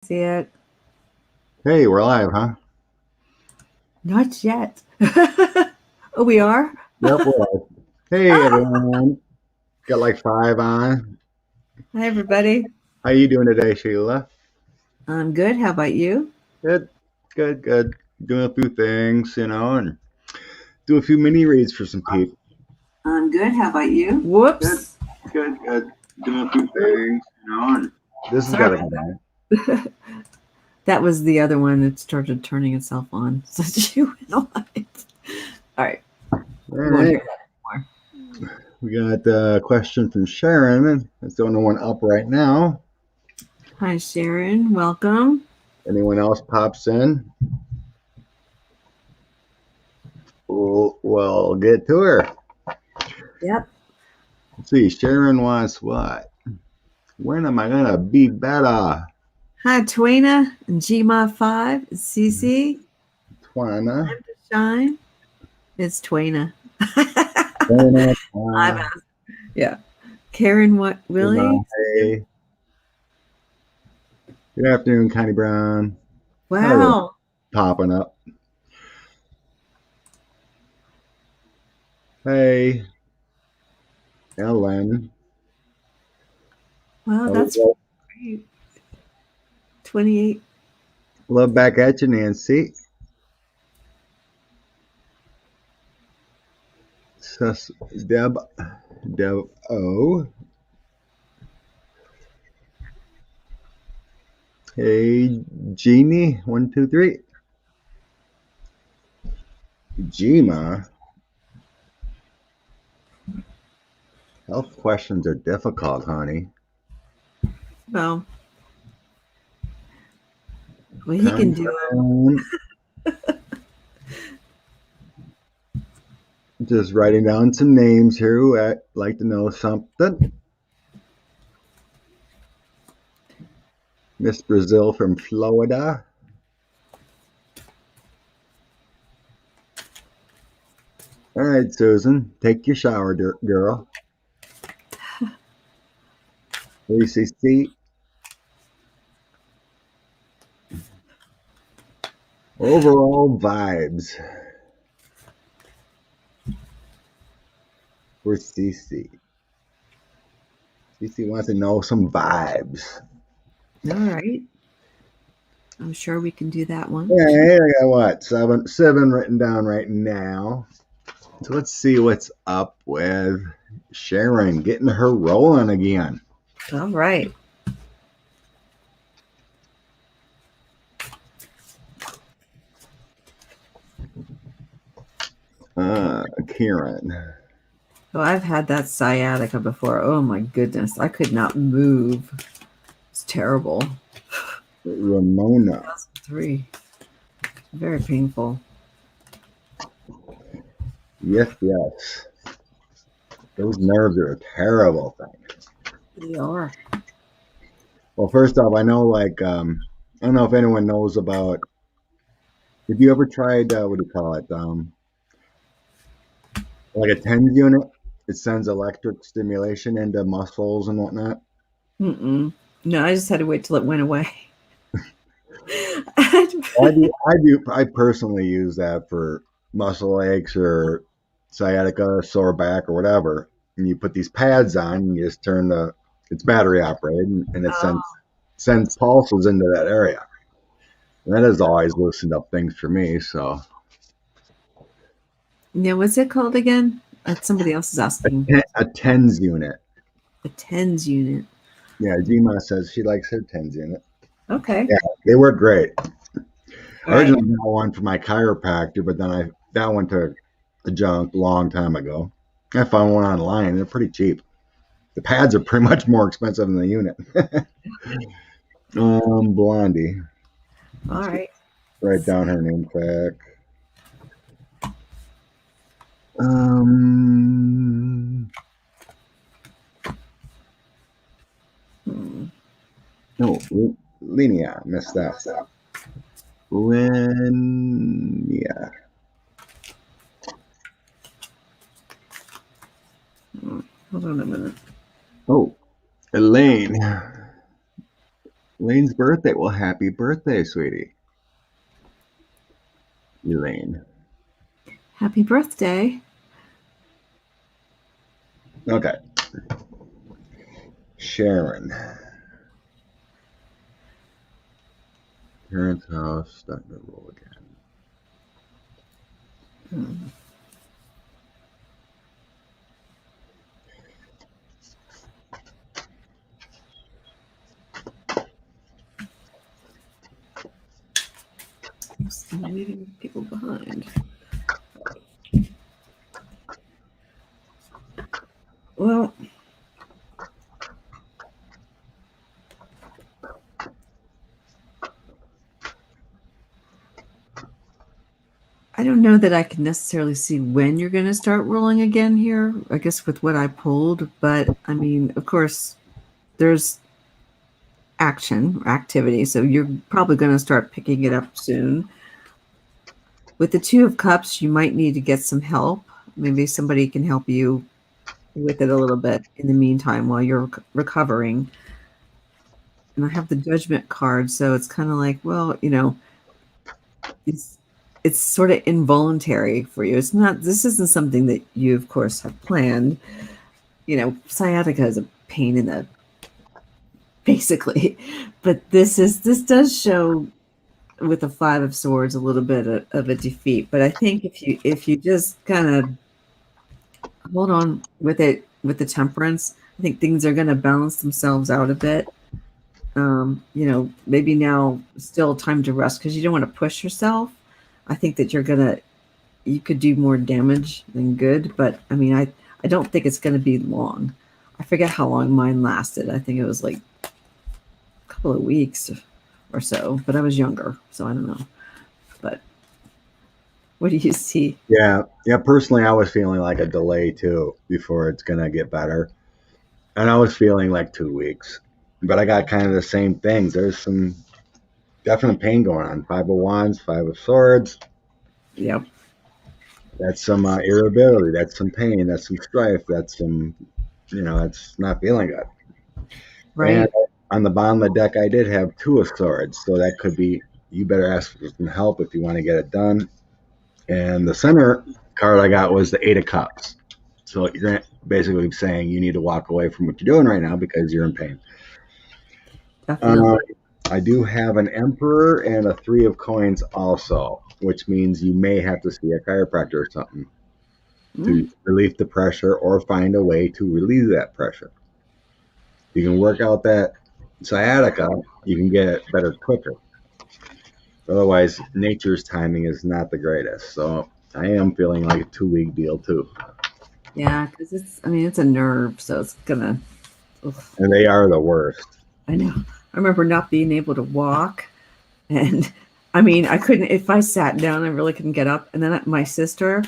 See it? Hey, we're live, huh? Not yet. Oh, we are? Yep, we're live. Hey, everyone. Got like five on. Hi, everybody. How you doing today, Sheila? I'm good. How about you? Good, good, good. Doing a few things, and do a few mini reads for some people. I'm good. How about you? Good, Whoops. good, good. Doing a few things, and this has got Sorry to about go down. that. That was the other one that started turning itself on. So you went on it. All right. All You won't right. hear that We got a question from Sharon. That's the only one up right now. anymore. Hi, Sharon. Welcome. Anyone else pops in? We'll get to her. Yep. Let's see. Sharon wants what? When am I gonna be better? Hi, Twana and Gma5. It's Cece. Twana. Time to shine. It's Twana. Dana, I'm yeah. Karen, what? Willie? hey. Good afternoon, Connie Brown. Hello. Wow. Popping up. Hey, Ellen. Wow, that's Hello. great. 28. Love back at you, Nancy. Sus, Deb. Deb O. Hey, Jeannie. 1, 2, 3. Gma. Health questions are difficult, honey. Well, he Connie can do them. Brown. Just writing down some names here who I'd like to know something. Miss Brazil from Florida. All right, Susan, take your shower, girl. ACC. Overall vibes for CC. CC wants to know some vibes. All right. I'm sure we can do that one. All right, I got what? Seven written down right now. So let's see what's up with Sharon getting her rolling again. All right. Kieran. Oh, I've had that sciatica before. Oh my goodness. I could not move. It's terrible. Ramona. 2003. Very painful. Yes, yes. Those nerves are a terrible thing. They are. Well, first off, I know I don't know if anyone knows about. Have you ever tried what do you call it? Like a TENS unit. It sends electric stimulation into muscles and whatnot. Mm-mm. No, I just had to wait till it went away. I personally use that for muscle aches or sciatica, sore back, or whatever. And you put these pads on, and you just turn it's battery operated, and it sends pulses into that area. And that has always loosened up things for me. So Yeah, what's it called again? Somebody else is asking. a TENS unit. A TENS unit. Yeah, Gma says she likes her TENS unit. Okay. Yeah, they work great. I All right. originally got one for my chiropractor, but then that went to the junk a long time ago. I found one online. They're pretty cheap. The pads are pretty much more expensive than the unit. Blondie. All right. Write down her name quick. Um, Hmm. no, Linnea. Missed that. Linnea. Hold on a minute. Oh, Elaine. Elaine's birthday. Well, happy birthday, sweetie. Elaine. Happy birthday. Okay. Sharon. Parents' house. Starting to roll again. I'm leaving people behind. Well, I don't know that I can necessarily see when you're going to start rolling again here, I guess with what I pulled. But I mean, of course, there's action, activity. So you're probably going to start picking it up soon. With the Two of Cups, you might need to get some help. Maybe somebody can help you with it a little bit in the meantime while you're recovering. And I have the Judgment card, so it's kind of like, well, it's it's sort of involuntary for you. It's not. This isn't something that you, of course, have planned. Sciatica is a pain in the basically, but this does show with the Five of Swords a little bit of a defeat. But I think if you just kind of hold on with it with the Temperance, I think things are going to balance themselves out a bit. Maybe now still time to rest because you don't want to push yourself. I think that you could do more damage than good, but I mean, I don't think it's going to be long. I forget how long mine lasted. I think it was like a couple of weeks or so, but I was younger, so I don't know. But what do you see? Yeah. Yeah. Personally, I was feeling like a delay too before it's going to get better. And I was feeling like 2 weeks. But I got kind of the same things. There's some definite pain going on. Five of Wands, Five of Swords. Yep. That's some irritability. That's some pain. That's some strife. That's some, that's not feeling good. And Right. on the bottom of the deck, I did have Two of Swords. So that could be, you better ask for some help if you want to get it done. And the center card I got was the Eight of Cups. So you're basically saying you need to walk away from what you're doing right now because you're in pain. Uh, Definitely. I do have an Emperor and a Three of Coins also, which means you may have to see a chiropractor or something to Mm, relieve the pressure or find a way to relieve that pressure. You can work out that sciatica, you can get it better quicker. Otherwise, nature's timing is not the greatest. So I am feeling like a 2 week deal too. yeah, because it's a nerve, so it's gonna. Ugh, And they are the worst. I know. I remember not being able to walk, and I mean, I couldn't. If I sat down, I really couldn't get up. And then my sister,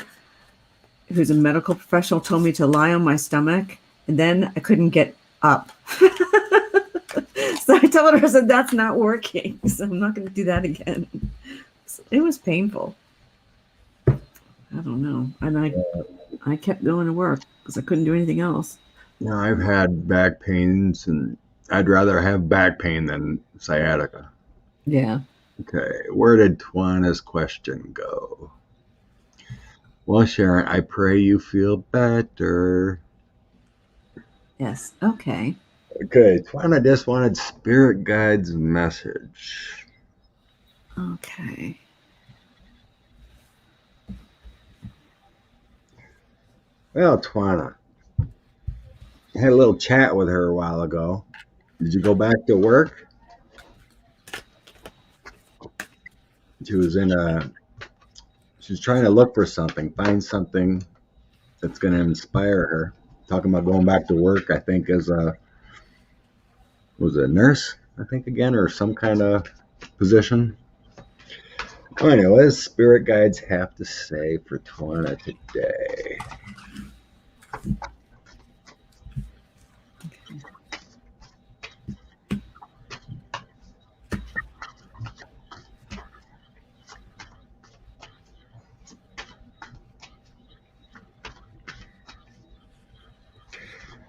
who's a medical professional, told me to lie on my stomach, and then I couldn't get up. So I told her, I said, that's not working. So I'm not going to do that again. So it was painful. I don't know. And I kept going to work because I couldn't do anything else. I've had back pains, and I'd rather have back pain than sciatica. Yeah. Okay, where did Tawana's question go? Well, Sharon, I pray you feel better. Yes. Okay. Okay, Tawana just wanted Spirit Guide's message. Okay. Well, Tawana, I had a little chat with her a while ago. Did you go back to work? She was in a. She's trying to look for something, find something that's going to inspire her. Talking about going back to work, I think, as a was it a nurse, I think again, or some kind of position. Well, anyway, what does Spirit Guides have to say for Tawana today?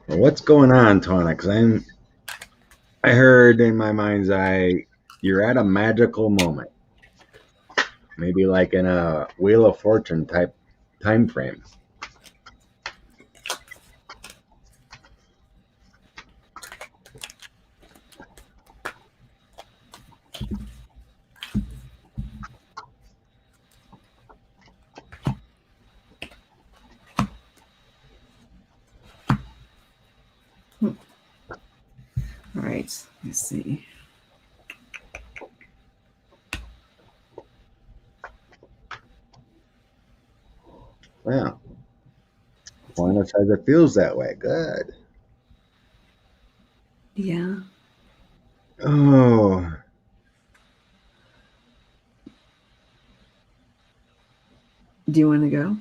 Well, what's going on, Tawana? Because I'm I heard in my mind's eye, you're at a magical moment, maybe like in a Wheel of Fortune type time frame. All right, let's see. Yeah. Juana says it feels that way. Good. Yeah. Oh, Do you want to go?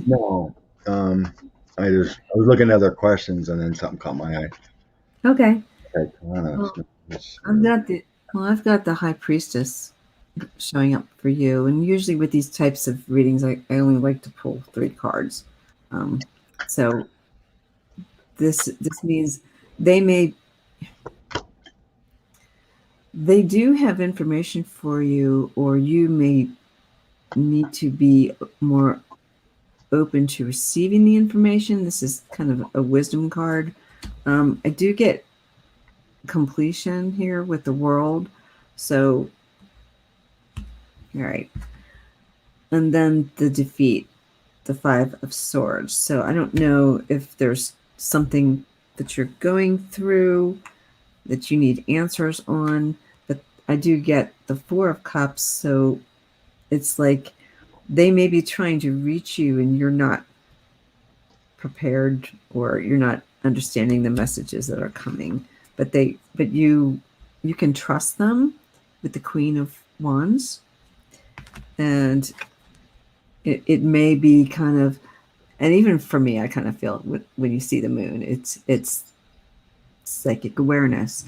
no. Um, I was looking at other questions and then something caught my eye. Okay. Okay, Juana. Well, I've got the High Priestess showing up for you, and usually with these types of readings, I only like to pull 3 cards. Um, so this means they may they do have information for you, or you may need to be more open to receiving the information. This is kind of a wisdom card. I do get completion here with the world. So, all right. And then the defeat, the 5 of Swords. So I don't know if there's something that you're going through that you need answers on, but I do get the 4 of Cups. So it's like they may be trying to reach you and you're not prepared, or you're not understanding the messages that are coming, but you can trust them with the Queen of Wands. And it may be kind of, and even for me, I kind of feel when you see the moon, it's psychic awareness.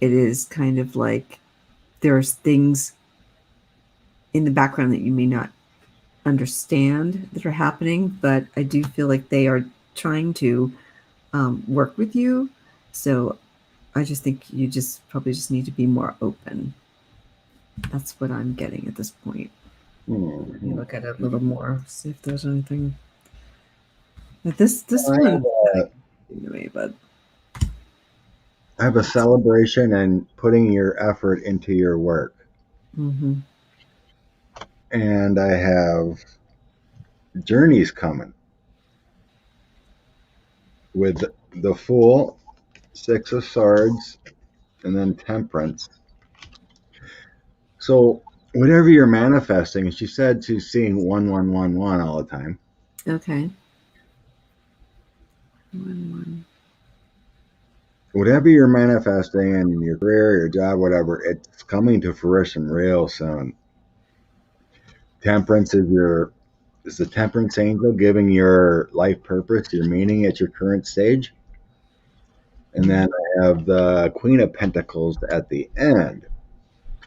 It is kind of like there's things in the background that you may not understand that are happening, but I do feel like they are trying to work with you. So I just think you just probably just need to be more open. That's what I'm getting at this point. Let me Hmm. look at it a little more, see if there's anything. But this I one have a, to me, but I have a celebration and putting your effort into your work. mm-hmm. And I have journeys coming with the Fool, 6 of Swords, and then Temperance. So whatever you're manifesting, she said she's seeing 1111 all the time. Okay. 1, 1. Whatever you're manifesting in your career, your job, whatever, it's coming to fruition real soon. Temperance is the temperance angel giving your life purpose, your meaning at your current stage. And Mm-hmm. then I have the Queen of Pentacles at the end,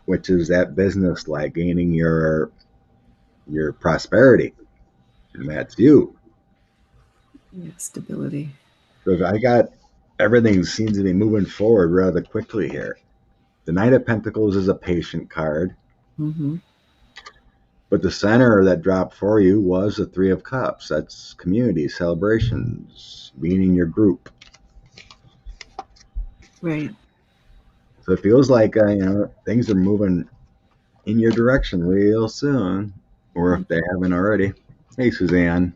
which is that business like gaining your prosperity. And that's you. Yeah, stability. So I got everything seems to be moving forward rather quickly here. The Knight of Pentacles is a patient card, Mm-hmm. but the center that dropped for you was the Three of Cups. That's community celebrations, meaning your group. Right. So it feels like things are moving in your direction real soon, or if they haven't already. Hey, Suzanne.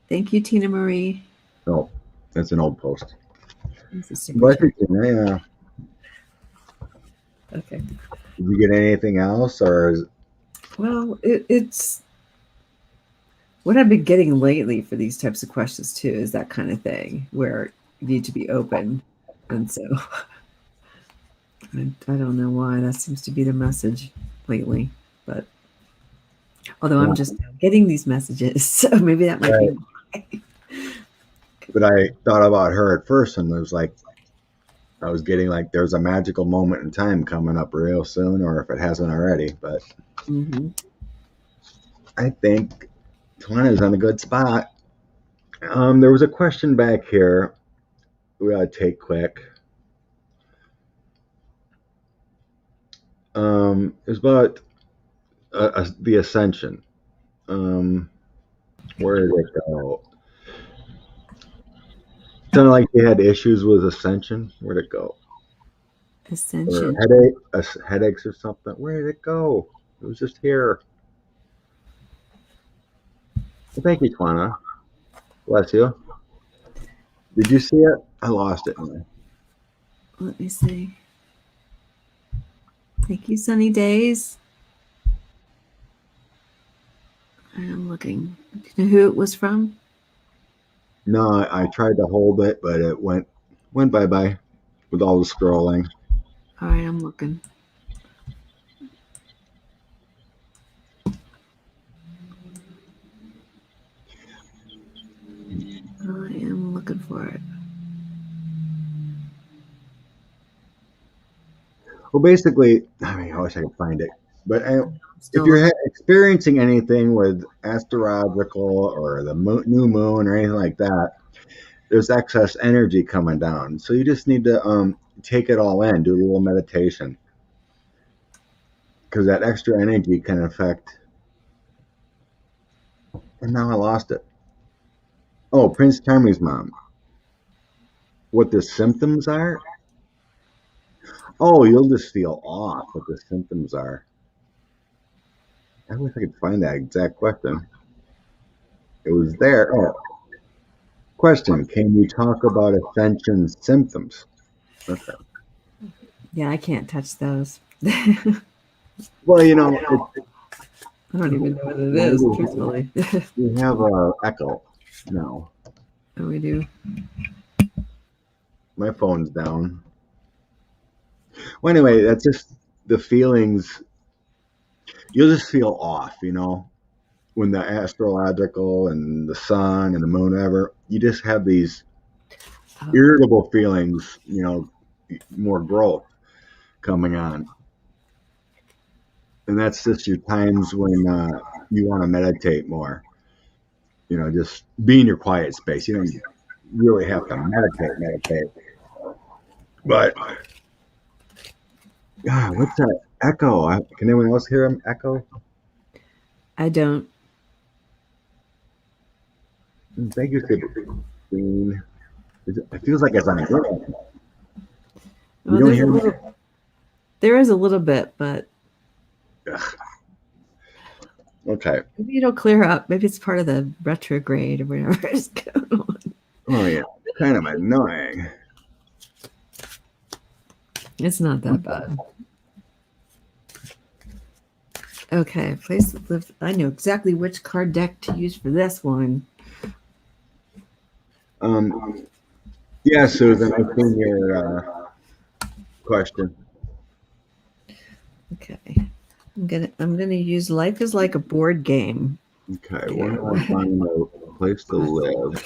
Thank you, Tina Marie. Oh, that's an old post. This is super But chat. yeah, Okay. did you get anything else, or Well, it's what I've been getting lately for these types of questions too, is that kind of thing where you need to be open. And so I don't know why that seems to be the message lately, but although I'm just now getting these messages, so maybe that might be right? why. But I thought about her at first, and it was like I was getting like there's a magical moment in time coming up real soon, or if it hasn't already. But Mm-hmm. I think Tana's on a good spot. There was a question back here we gotta take quick. It's about the ascension. Um, where did it go? Sounded like you had issues with ascension. Where'd it go? Or Ascension. headaches or something. Where did it go? It was just here. Well, thank you, Twana. Bless you. Did you see it? I lost it. Let me see. Thank you, Sunny Days. I'm looking. Do you know who it was from? No, I tried to hold it, but it went bye bye with all the scrolling. All right, I'm looking. I am looking for it. Well, basically, I mean, I wish I could find it, but if Still you're looking. experiencing anything with astrological or the new moon or anything like that, there's excess energy coming down. So you just need to take it all in, do a little meditation, because that extra energy can affect. And now I lost it. Oh, Prince Charming's mom. What the symptoms are? Oh, you'll just feel off. What the symptoms are? I wish I could find that exact question. It was there. Oh, question: can you talk about ascension symptoms? Okay. Yeah, I can't touch those. I Well, it, don't even know what it is, maybe truthfully. we have a echo. No, Oh, we do. my phone's down. Well, anyway, that's just the feelings. You'll just feel off, when the astrological and the sun and the moon, ever. You just have these Oh, irritable feelings, more growth coming on. And that's just your times when you want to meditate more. Just be in your quiet space. You don't really have to meditate. But God, what's that echo? Can anyone else hear him echo? I don't. Thank you, Sabine. It feels like it's on the internet. You Well, don't there's a hear me? little. There is a little bit, but Ugh. Okay. maybe it'll clear up. Maybe it's part of the retrograde or whatever is going on. Oh yeah, kind of annoying. It's not that bad. Okay, place the live. I know exactly which card deck to use for this one. Um, yeah, Susan, I've seen your question. Okay, I'm gonna use life is like a board game. Okay, where Here, do I find a place to live?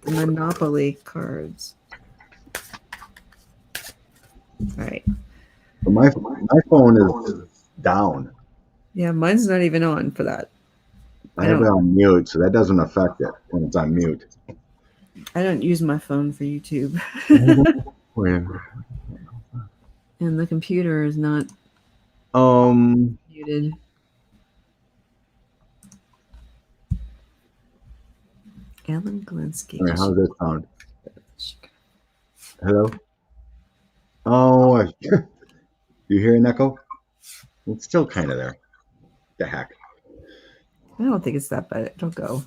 the Monopoly cards. All right. My phone is down. Yeah, mine's not even on for that. I I have it don't. on mute, so that doesn't affect it when it's on mute. I don't use my phone for YouTube, Where? and the computer is not Um, muted. Alan Galinsky. all right, how's this sound? Hello? Oh, you hear an echo? It's still kind of there. The heck? I don't think it's that bad. It'll go.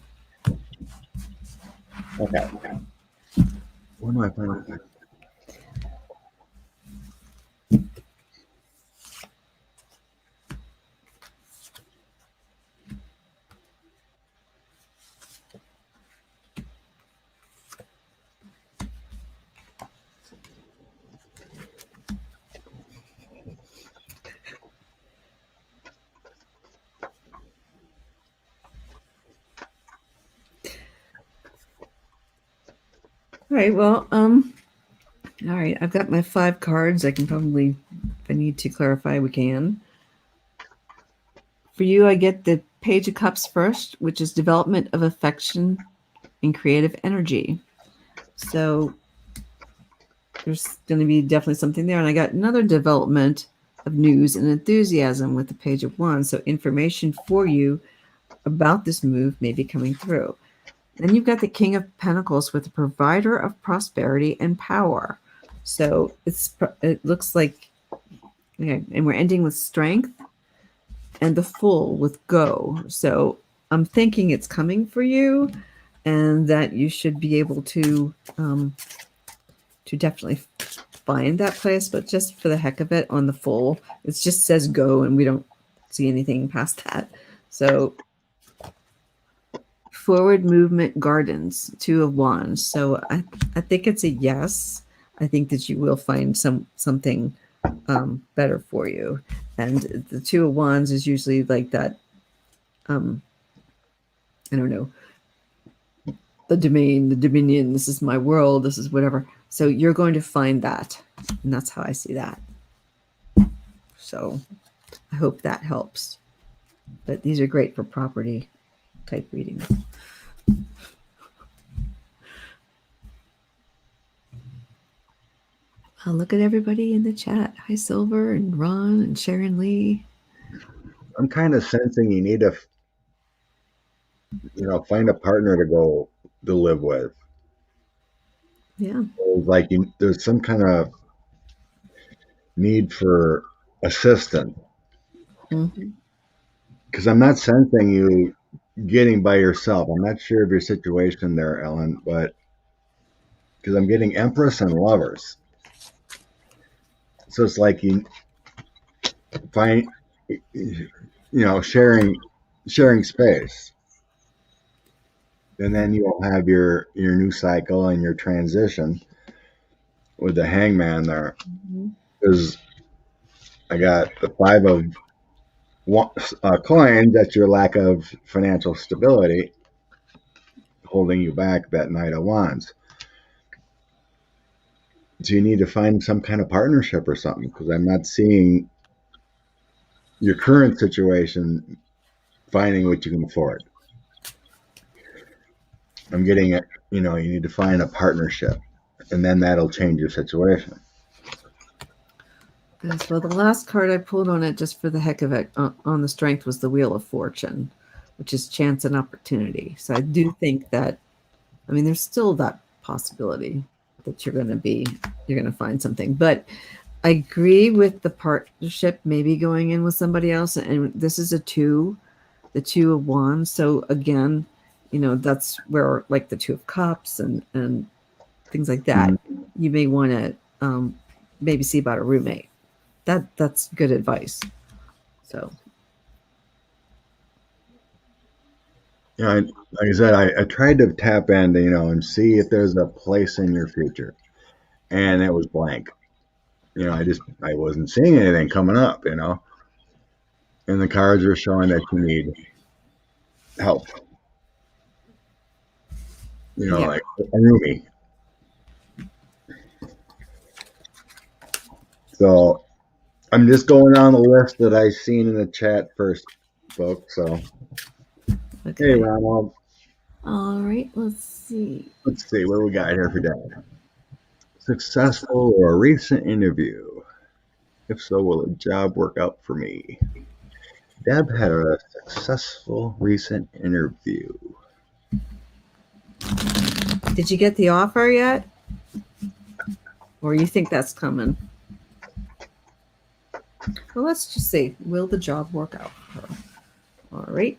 Okay. Where do I find it? All right. Well, all right. I've got my 5 cards. I can probably, if I need to clarify, we can. For you, I get the Page of Cups first, which is development of affection and creative energy. So there's going to be definitely something there. And I got another development of news and enthusiasm with the Page of Wands. So information for you about this move may be coming through. Then you've got the King of Pentacles with the provider of prosperity and power. So it looks like, okay, and we're ending with strength and the Fool with go. So I'm thinking it's coming for you, and that you should be able to definitely find that place. But just for the heck of it, on the Fool, it just says go, and we don't see anything past that. So forward movement gardens, 2 of Wands. So I think it's a yes. I think that you will find something better for you. And the 2 of Wands is usually like that. I don't know, the domain, the dominion. This is my world. This is whatever. So you're going to find that, and that's how I see that. So I hope that helps. But these are great for property type readings. I'll look at everybody in the chat. Hi, Silver and Ron and Sharon Lee. I'm kind of sensing you need to, find a partner to live with. Yeah. Like there's some kind of need for assistance. Mm-hmm. Because I'm not sensing you getting by yourself. I'm not sure of your situation there, Ellen, but because I'm getting Empress and Lovers. So it's like you find, sharing space. And then you'll have your new cycle and your transition with the Hangman there. Because I got the 5 of coins. That's your lack of financial stability holding you back, that Knight of Wands. So you need to find some kind of partnership or something, because I'm not seeing your current situation finding what you can afford. I'm getting it, you need to find a partnership, and then that'll change your situation. Yes, well, the last card I pulled on it, just for the heck of it, on the strength, was the Wheel of Fortune, which is chance and opportunity. So I do think that, I mean, there's still that possibility that you're going to find something. But I agree with the partnership maybe going in with somebody else. And this is the 2 of Wands. So again, that's where, like, the 2 of Cups and things like that. Mm-hmm. You may want to maybe see about a roommate. That's good advice. So. Yeah, like I said, I tried to tap into, and see if there's a place in your future, and it was blank. I wasn't seeing anything coming up, and the cards are showing that you need help. Like a roomie. So I'm just going on the list that I seen in the chat first, folks. So, okay. Hey, Ronald. All right, let's see. What do we got here for Deb? Successful or a recent interview? If so, will a job work out for me? Deb had a successful recent interview. Did you get the offer yet? Or you think that's coming? Well, let's just see. Will the job work out for her? All right.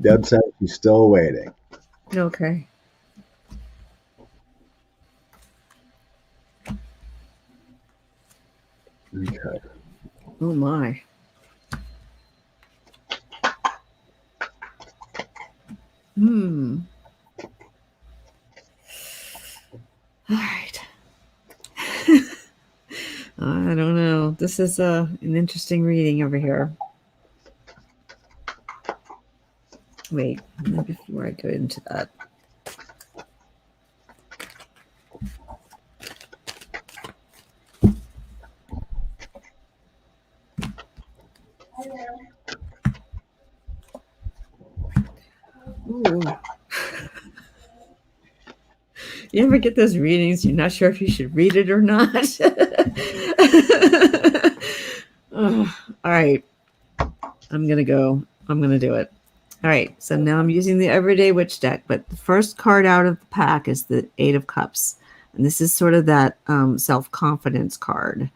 Deb said she's still waiting. Okay. Okay. Oh my. All right. I don't know. This is an interesting reading over here. Wait, before I go into that. Ooh. You ever get those readings? You're not sure if you should read it or not. Ugh. All right. I'm going to go. I'm going to do it. All right. So now I'm using the Everyday Witch deck, but the first card out of the pack is the Eight of Cups. And this is sort of that self confidence card.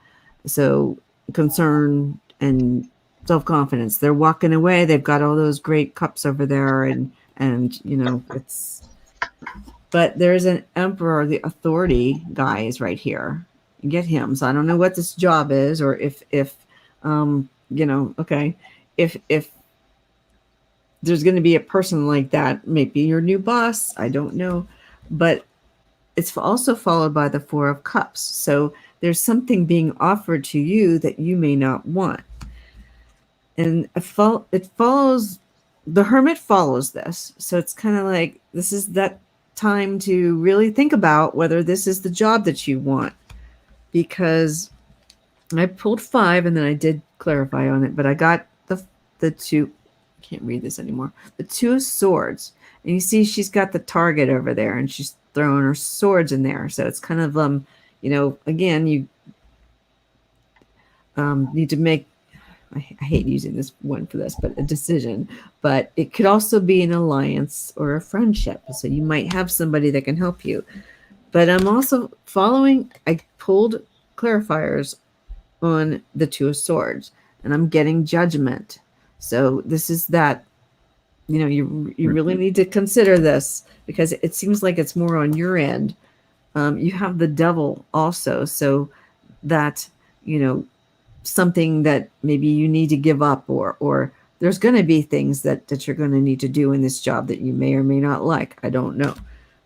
So concern and self confidence. They're walking away. They've got all those great cups over there, and you know it's. But there's an emperor, the authority guy is right here. Get him. So I don't know what this job is, or if you know, okay, if there's going to be a person like that, maybe your new boss. I don't know, but it's also followed by the Four of Cups. So there's something being offered to you that you may not want. And it follows, the Hermit follows this. So it's kind of like this is that time to really think about whether this is the job that you want. Because I pulled 5 and then I did clarify on it, but I got the two, I can't read this anymore, the Two of Swords. And you see she's got the target over there and she's throwing her swords in there. So it's kind of, you know, again, you need to make, I hate using this one for this, but a decision. But it could also be an alliance or a friendship. So you might have somebody that can help you. But I'm also following, I pulled clarifiers on the Two of Swords, and I'm getting Judgment. So this is that, you know, you really need to consider this because it seems like it's more on your end. You have the Devil also, so that, you know, something that maybe you need to give up, or there's going to be things that you're going to need to do in this job that you may or may not like. I don't know.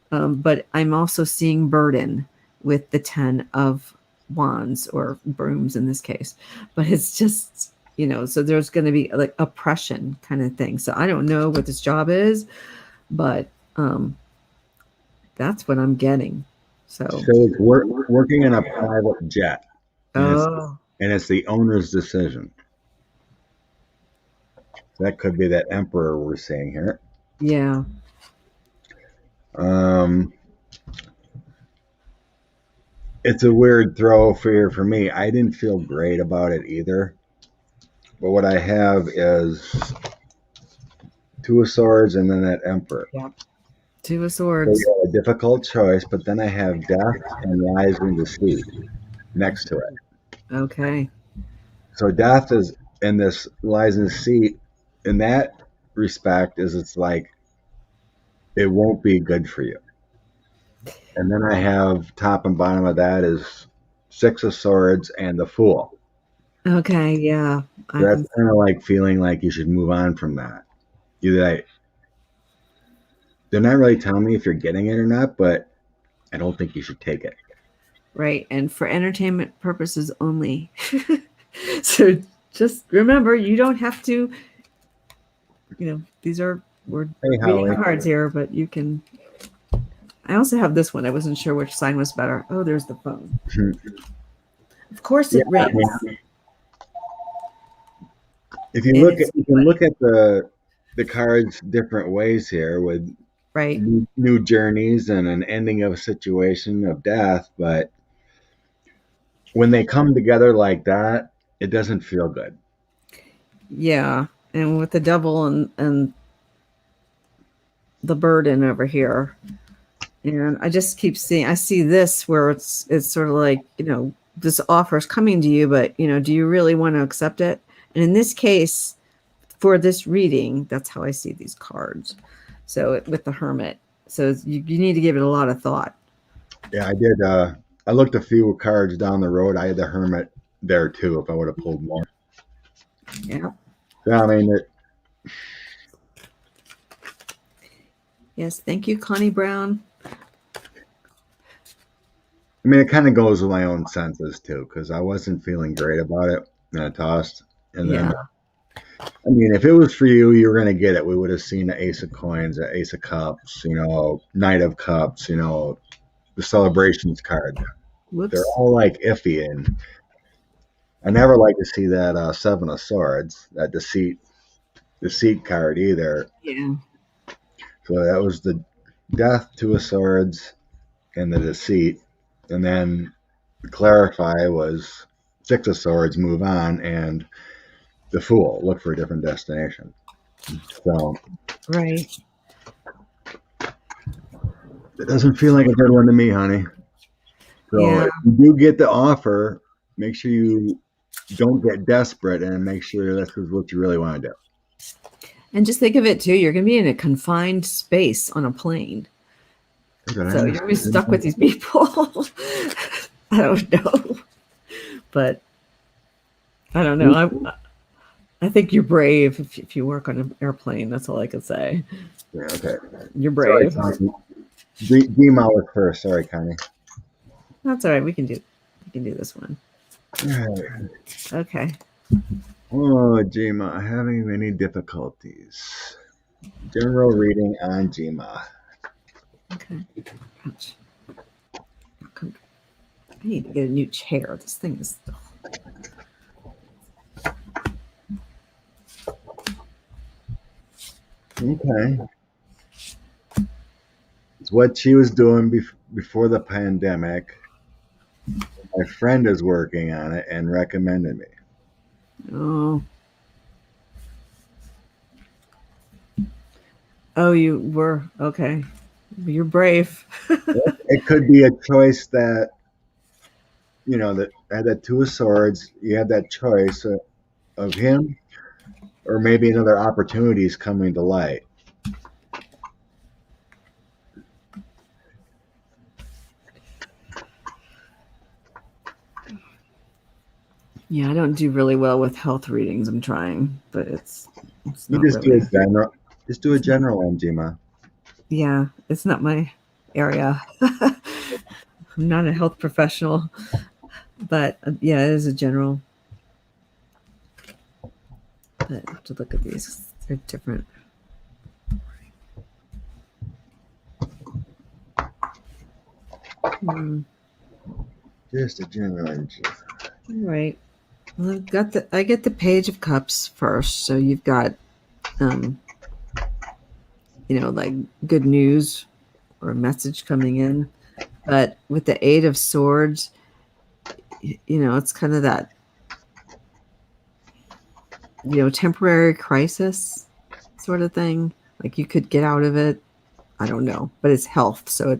But I'm also seeing burden with the 10 of wands, or brooms in this case. But it's just, you know, so there's going to be like oppression kind of thing. So I don't know what this job is, but that's what I'm getting. So it's working in a private jet, and oh it's the owner's decision. So that could be that emperor we're seeing here. yeah. It's a weird throw for me. I didn't feel great about it either. But what I have is Two of Swords and then that Emperor. Yeah. Two of So Swords. you have a difficult choice, but then I have Death and Rise in Deceit next to it. Okay. So Death is in this Lies in Deceit. In that respect, is it's like it won't be good for you. And then I have top and bottom of that is Six of Swords and the Fool. Okay, yeah. So that's kind of like feeling like you should move on from that. They're not really telling me if you're getting it or not, but I don't think you should take it. Right, and for entertainment purposes only. So just remember, you don't have to, you know, we're reading cards here, but you can. I also have this one. I wasn't sure which sign was better. Oh, there's the phone. Of course it rings. If you look at the cards different ways here with right new journeys and an ending of a situation of death, but when they come together like that, it doesn't feel good. Yeah, and with the Devil and the burden over here, and I just keep seeing. I see this where it's sort of like, you know, this offer is coming to you, but you know, do you really want to accept it? And in this case, for this reading, that's how I see these cards. So with the Hermit, so you need to give it a lot of thought. Yeah, I did. I looked a few cards down the road. I had the Hermit there too. If I would have pulled more. Yeah. Yeah, I mean it. Yes, thank you, Connie Brown. I mean, it kind of goes with my own senses too, because I wasn't feeling great about it, and I tossed. And then, I mean, if it was for you, you were going to get it. We would have seen the Ace of Coins, the Ace of Cups, you know, Knight of Cups, you know, the Celebrations card. Whoops. They're all like iffy, and I never like to see that Seven of Swords, that deceit card either. Yeah. So that was the death, Two of Swords, and the deceit. And then clarify was Six of Swords, move on, and the Fool, look for a different destination. So Right. it doesn't feel like a good one to me, honey. So Yeah. if you do get the offer, make sure you don't get desperate and make sure this is what you really want to do. And just think of it too. You're going to be in a confined space on a plane. Did I So you're miss going to be stuck with these people. I don't know. But I don't know. I think you're brave if you work on an airplane. That's all I can say. Yeah, okay. You're Sorry, brave. Connie. Gmail was first. Sorry, Connie. That's all right. We can do this one. All right. Okay. Oh, Gma, having many difficulties. General reading on Gma. Okay. Ouch. I need to get a new chair. This thing is. Okay. It's what she was doing before the pandemic. My friend is working on it and recommended me. Oh. Oh, you were okay. You're brave. It could be a choice that, that had that Two of Swords. You have that choice of him or maybe another opportunity is coming to light. Yeah, I don't do really well with health readings. I'm trying, but it's You not just do a really. general. Just do a general one, Gma. Yeah, it's not my area. I'm not a health professional, but yeah, it is a general. But I have to look at these. They're different. Hmm. Just a general one, Gma. All right. Well, I get the Page of Cups first. So you've got um, like good news or a message coming in. But with the Eight of Swords, it's kind of that, temporary crisis sort of thing. Like you could get out of it. I don't know, but it's health, so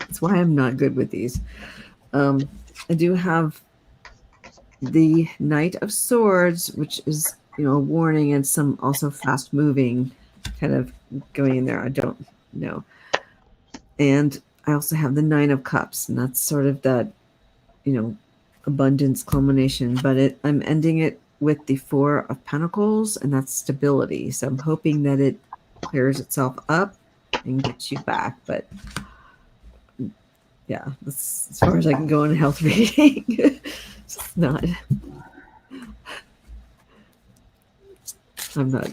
it's why I'm not good with these. Um, I do have the Knight of Swords, which is a warning and some also fast moving, kind of going in there. I don't know, and I also have the Nine of Cups, and that's sort of that you know abundance culmination. But I'm ending it with the Four of Pentacles, and that's stability. So I'm hoping that it clears itself up and gets you back, but yeah, that's as far as I can go on a health reading. It's not. I'm not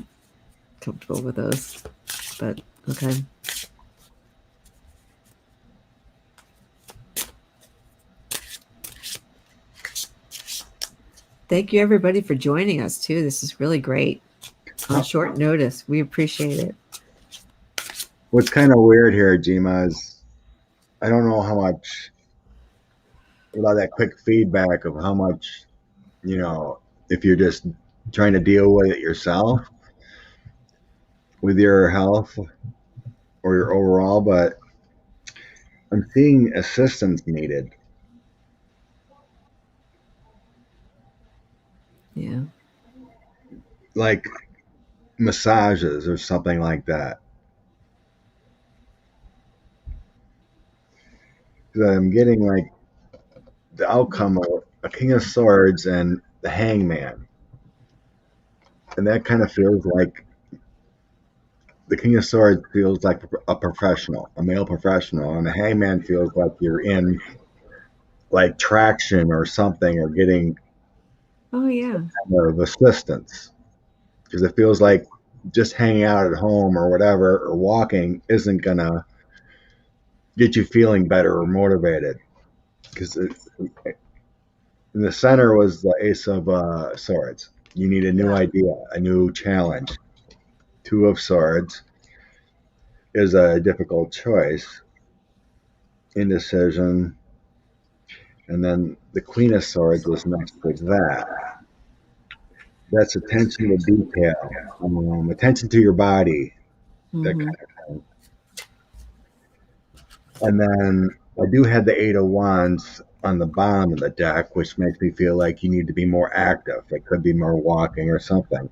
comfortable with those, but okay. Thank you, everybody, for joining us too. This is really great on short notice. We appreciate it. What's kind of weird here, Gma, is I don't know how much, without that quick feedback of how much, if you're just trying to deal with it yourself with your health or your overall, but I'm seeing assistance needed. Yeah. Like massages or something like that. 'Cause I'm getting like the outcome of a King of Swords and the Hangman, and that kind of feels like the King of Swords feels like a professional, a male professional, and the Hangman feels like you're in like traction or something, or getting Oh yeah. kind of assistance because it feels like just hanging out at home or whatever or walking isn't gonna get you feeling better or motivated because In the center was the Ace of Swords. You need a new idea, a new challenge. Two of Swords is a difficult choice, indecision, and then the Queen of Swords was next to that. That's attention to detail, attention to your body, that Mm-hmm. kind of thing. And then I do have the Eight of Wands on the bottom of the deck, which makes me feel like you need to be more active. It could be more walking or something.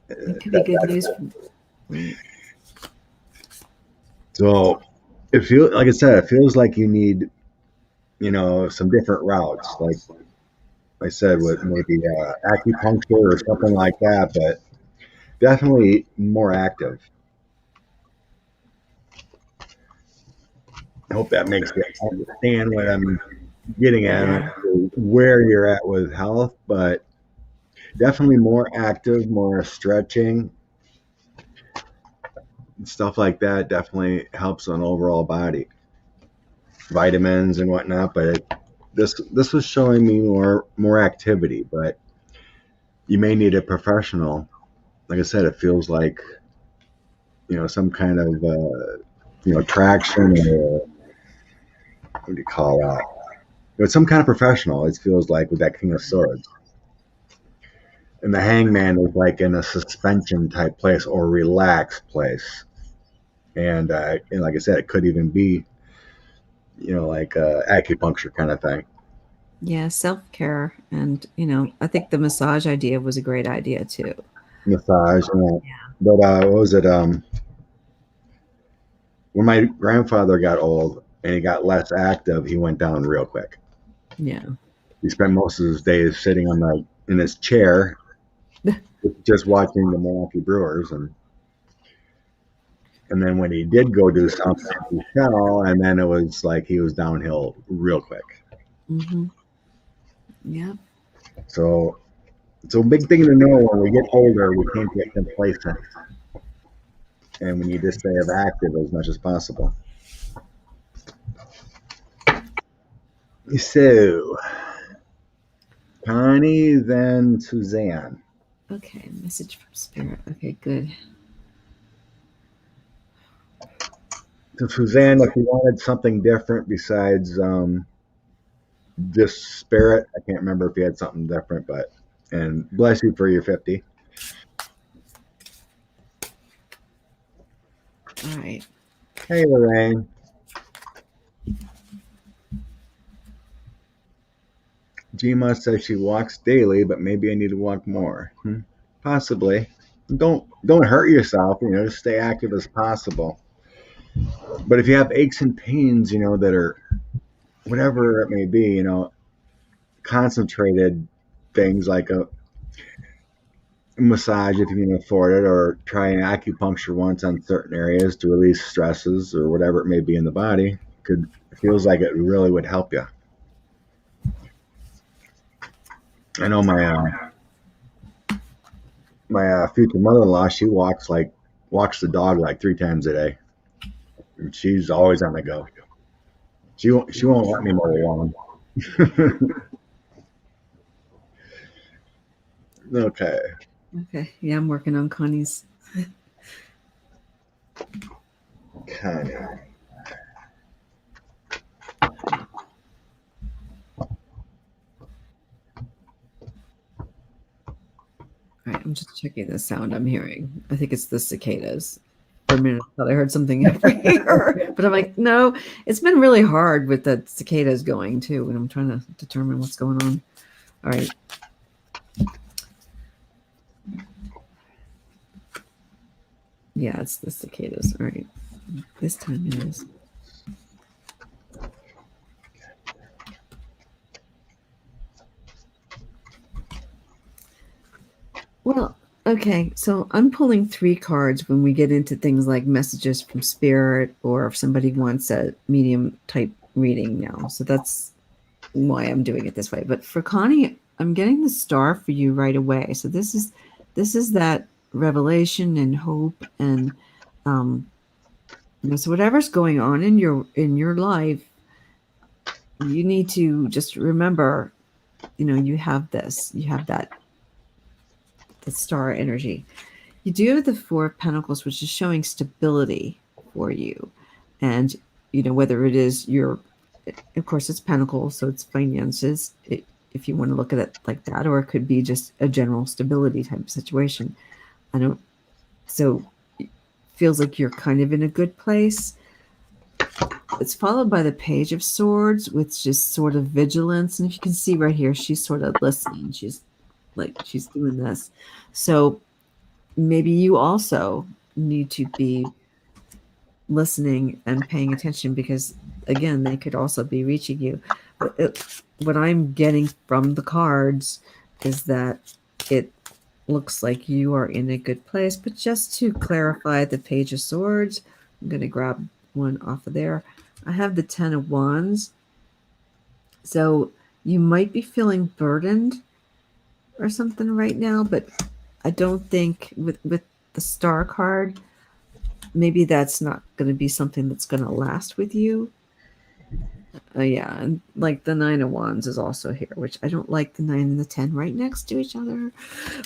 It could be That, good news. Right. so it feels like I said, it feels like you need, some different routes. Like I said, with maybe acupuncture or something like that, but definitely more active. I hope that makes you understand what I'm getting at, Yeah. where you're at with health, but definitely more active, more stretching, stuff like that definitely helps on overall body, vitamins and whatnot. But this was showing me more activity, but you may need a professional. Like I said, it feels like some kind of traction or what do you call that? It's some kind of professional. It feels like with that King of Swords. And the hangman is like in a suspension type place or relaxed place. And like I said, it could even be, like acupuncture kind of thing. Yeah, self-care. And, I think the massage idea was a great idea too. Massage. But what was it? When my grandfather got old and he got less active, he went down real quick. Yeah. He spent most of his days sitting in his chair, just watching the Milwaukee Brewers, and then when he did go do something, he fell, and then it was like he was downhill real quick. Mm-hmm. Yeah. So it's a big thing to know when we get older, we can't get complacent, and we need to stay as active as much as possible. So, Connie, then Suzanne. Okay. Message from spirit. Okay, good. So, Suzanne, if you wanted something different besides just spirit, I can't remember if you had something different, but and bless you for your 50. All right. Hey, Lorraine. Gma says she walks daily, but maybe I need to walk more. Possibly. Don't hurt yourself. Just stay active as possible. But if you have aches and pains, that are whatever it may be, concentrated things like a massage if you can afford it, or try an acupuncture once on certain areas to release stresses or whatever it may be in the body, could it feels like it really would help you. I know my future mother-in-law, she walks the dog like 3 times a day. And she's always on the go. She won't let me mow the lawn. Okay. Okay. Yeah, I'm working on Connie's. Kind of. All right, I'm just checking the sound I'm hearing. I think it's the cicadas. For a minute, I thought I heard something over here, but I'm like, no, it's been really hard with the cicadas going too, and I'm trying to determine what's going on. All right. Yeah, it's the cicadas. All right. This time it is. Well, okay. So I'm pulling 3 cards when we get into things like messages from spirit or if somebody wants a medium type reading now. So that's why I'm doing it this way. But for Connie, I'm getting the star for you right away. So this is that revelation and hope and so whatever's going on in your life, you need to just remember, you have this, you have the star energy. You do have the Four of Pentacles, which is showing stability for you. And, whether it is your, of course, it's Pentacles, so it's finances, if you want to look at it like that, or it could be just a general stability type of situation. I don't, so it feels like you're kind of in a good place. It's followed by the Page of Swords, with just sort of vigilance. And if you can see right here, she's sort of listening. She's doing this. So maybe you also need to be listening and paying attention, because again, they could also be reaching you. What I'm getting from the cards is that it looks like you are in a good place. But just to clarify the Page of Swords, I'm going to grab one off of there. I have the Ten of Wands. So you might be feeling burdened or something right now, but I don't think with the Star card, maybe that's not going to be something that's going to last with you. Yeah, and like the Nine of Wands is also here, which I don't like the 9 and the 10 right next to each other,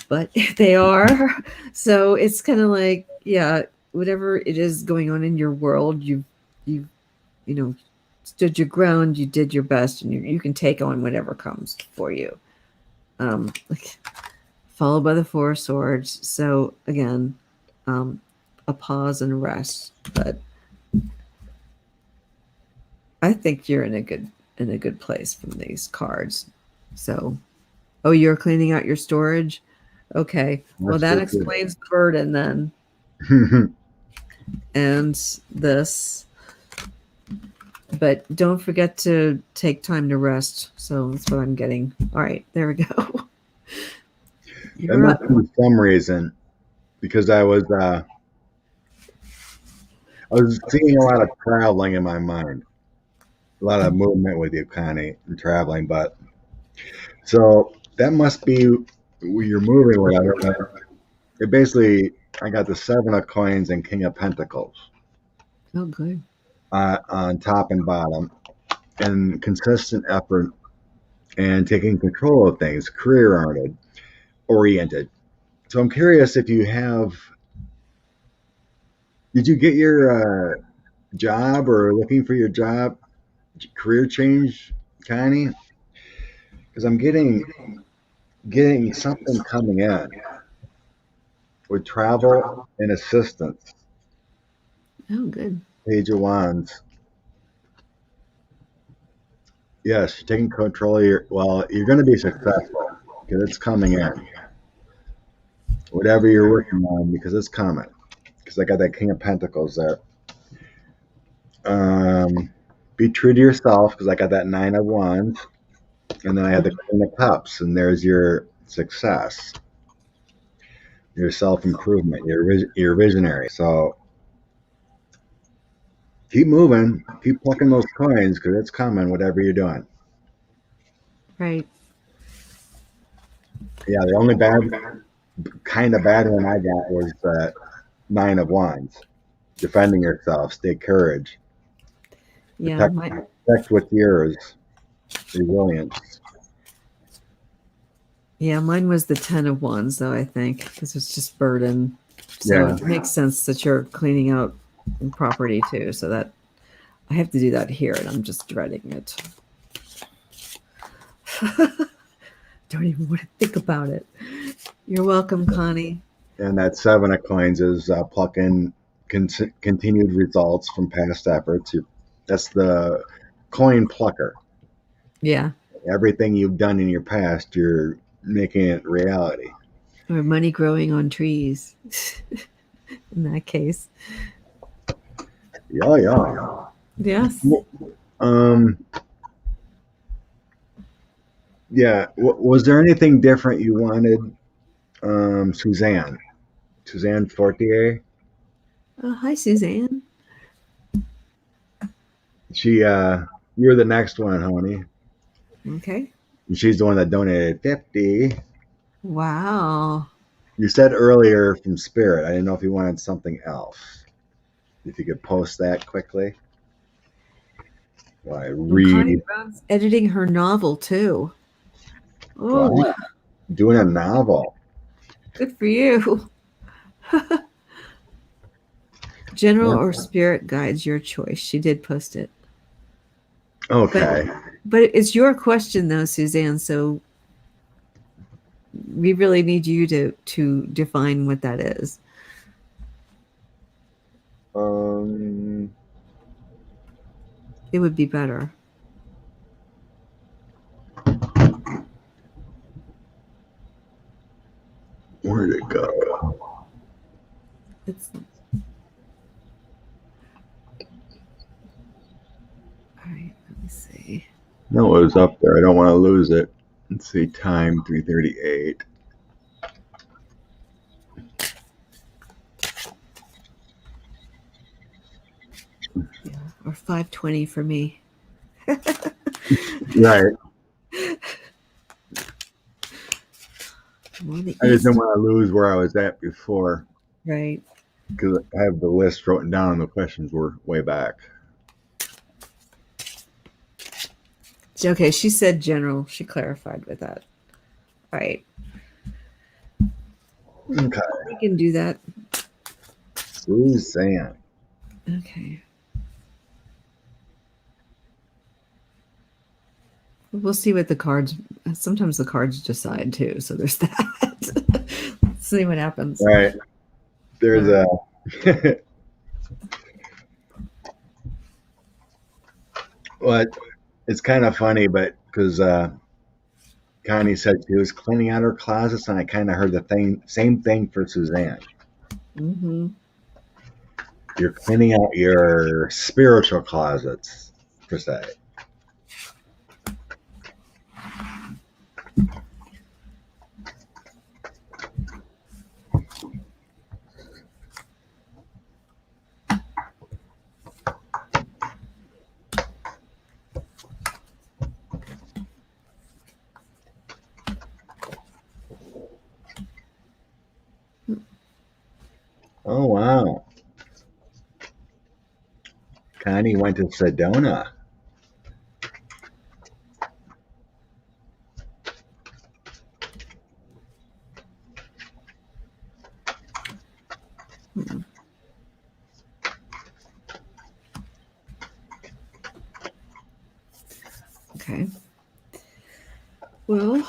but they are. So it's kind of like, yeah, whatever it is going on in your world, you've you know stood your ground, you did your best, and you can take on whatever comes for you. Like, followed by the Four of Swords. So again, a pause and rest, but I think you're in a good place from these cards. So, oh, you're cleaning out your storage? Okay. Well, That's that for sure. explains the burden then. And this, but don't forget to take time to rest. So that's what I'm getting. All right, there we go. That You're must up. be some reason because I was seeing a lot of traveling in my mind, a lot of movement with you, Connie, and traveling. But so that must be where you're moving, whatever. But it basically, I got the Seven of Coins and King of Pentacles Oh, good. on top and bottom, and consistent effort and taking control of things, career oriented. So I'm curious if you have. Did you get your job or looking for your job, career change, Connie? Because I'm getting something coming in with travel and assistance. Oh, good. Page of Wands. Yes, you're taking control of your. Well, you're going to be successful because it's coming in. Whatever you're working on, because it's coming. Because I got that King of Pentacles there. Um, be true to yourself because I got that Nine of Wands, and then I have the Queen of Cups, and there's your success, your self improvement, your visionary. So keep moving, keep plucking those coins because it's coming. Whatever you're doing. Right. Yeah, the only kind of bad one I got was the Nine of Wands. Defending yourself, stay courage, Yeah, protect protect what's yours, resilience. mine was the Ten of Wands, though, I think, because it's just burden. So Yeah, it makes sense that you're cleaning out property too. So that I have to do that here, and I'm just dreading it. Don't even want to think about it. You're welcome, Connie. and that Seven of Coins is plucking continued results from past efforts. That's the coin plucker. Yeah. Everything you've done in your past, you're making it reality. Or money growing on trees. In that case. Yeah, yeah. Yes. Um, yeah. Was there anything different you wanted, Suzanne? Suzanne Fortier? Oh, hi, Suzanne. You're the next one, honey. Okay. And she's the one that donated 50. Wow. You said earlier from Spirit. I didn't know if you wanted something else. If you could post that quickly. I Oh, Connie read. Brown's editing her novel too. Oh, Wow, doing a novel. good for you. General or spirit guides, your choice. She did post it. But Okay. but it's your question though, Suzanne, so we really need you to define what that is. Um, It would be better. where'd it go? It's all right, let me see. No, it was up there. I don't want to lose it. Let's see, time 3:38. Yeah, or 5:20 for me. Right. More the I just didn't east. want to lose where I was at before Right. because I have the list written down and the questions were way back. Okay, she said general. She clarified with that. All right. Okay. We can do that. Suzanne. Okay. We'll see what the cards. Sometimes the cards decide too. So there's that. Let's see what happens. Right. There's a. What? It's kind of funny, but because Connie said she was cleaning out her closets, and I kind of heard same thing for Suzanne. Mm-hmm. You're cleaning out your spiritual closets, per se. Oh, wow. Connie went to Sedona. Hmm. Okay. Well,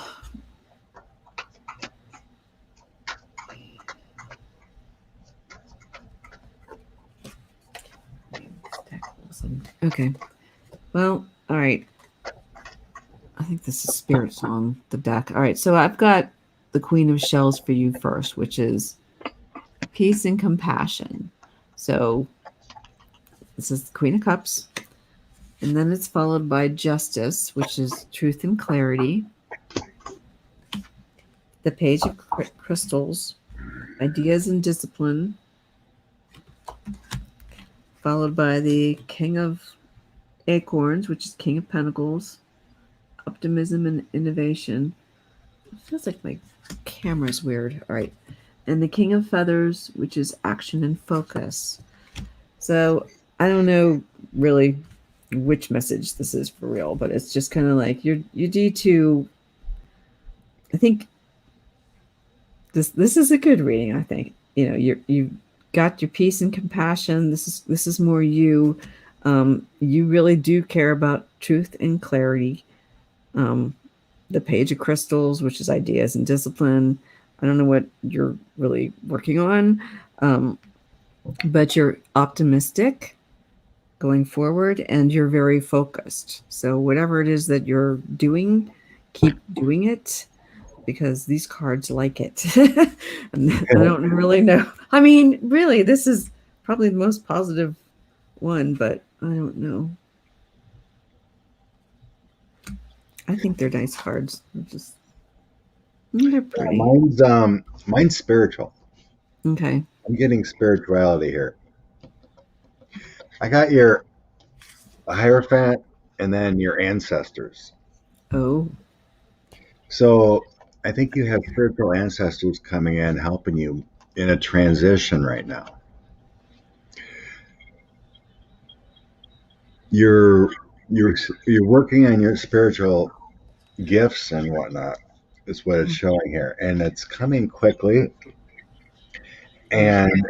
okay. Well, all right. I think this is Spirit's on the deck. All right. So I've got the Queen of Shells for you first, which is peace and compassion. So this is the Queen of Cups. And then it's followed by justice, which is truth and clarity. The Page of Crystals, ideas and discipline. Followed by the King of Acorns, which is King of Pentacles. Optimism and innovation. It feels like my camera's weird. All right. And the King of Feathers, which is action and focus. So I don't know really which message this is for real, but it's just kind of like you need to. I think this is a good reading. I think you got your peace and compassion. This is more you. You really do care about truth and clarity. Um, the Page of Crystals, which is ideas and discipline. I don't know what you're really working on, but you're optimistic going forward and you're very focused. So, whatever it is that you're doing, keep doing it because these cards like it. I don't really know. I mean, really, this is probably the most positive one, but I don't know. I think they're nice cards. They're Yeah, pretty. mine's spiritual. Okay. I'm getting spirituality here. I got your Hierophant and then your ancestors. Oh. So I think you have spiritual ancestors coming in helping you in a transition right now. You're you're you're working on your spiritual gifts and whatnot. Is what it's showing here, and it's coming quickly. And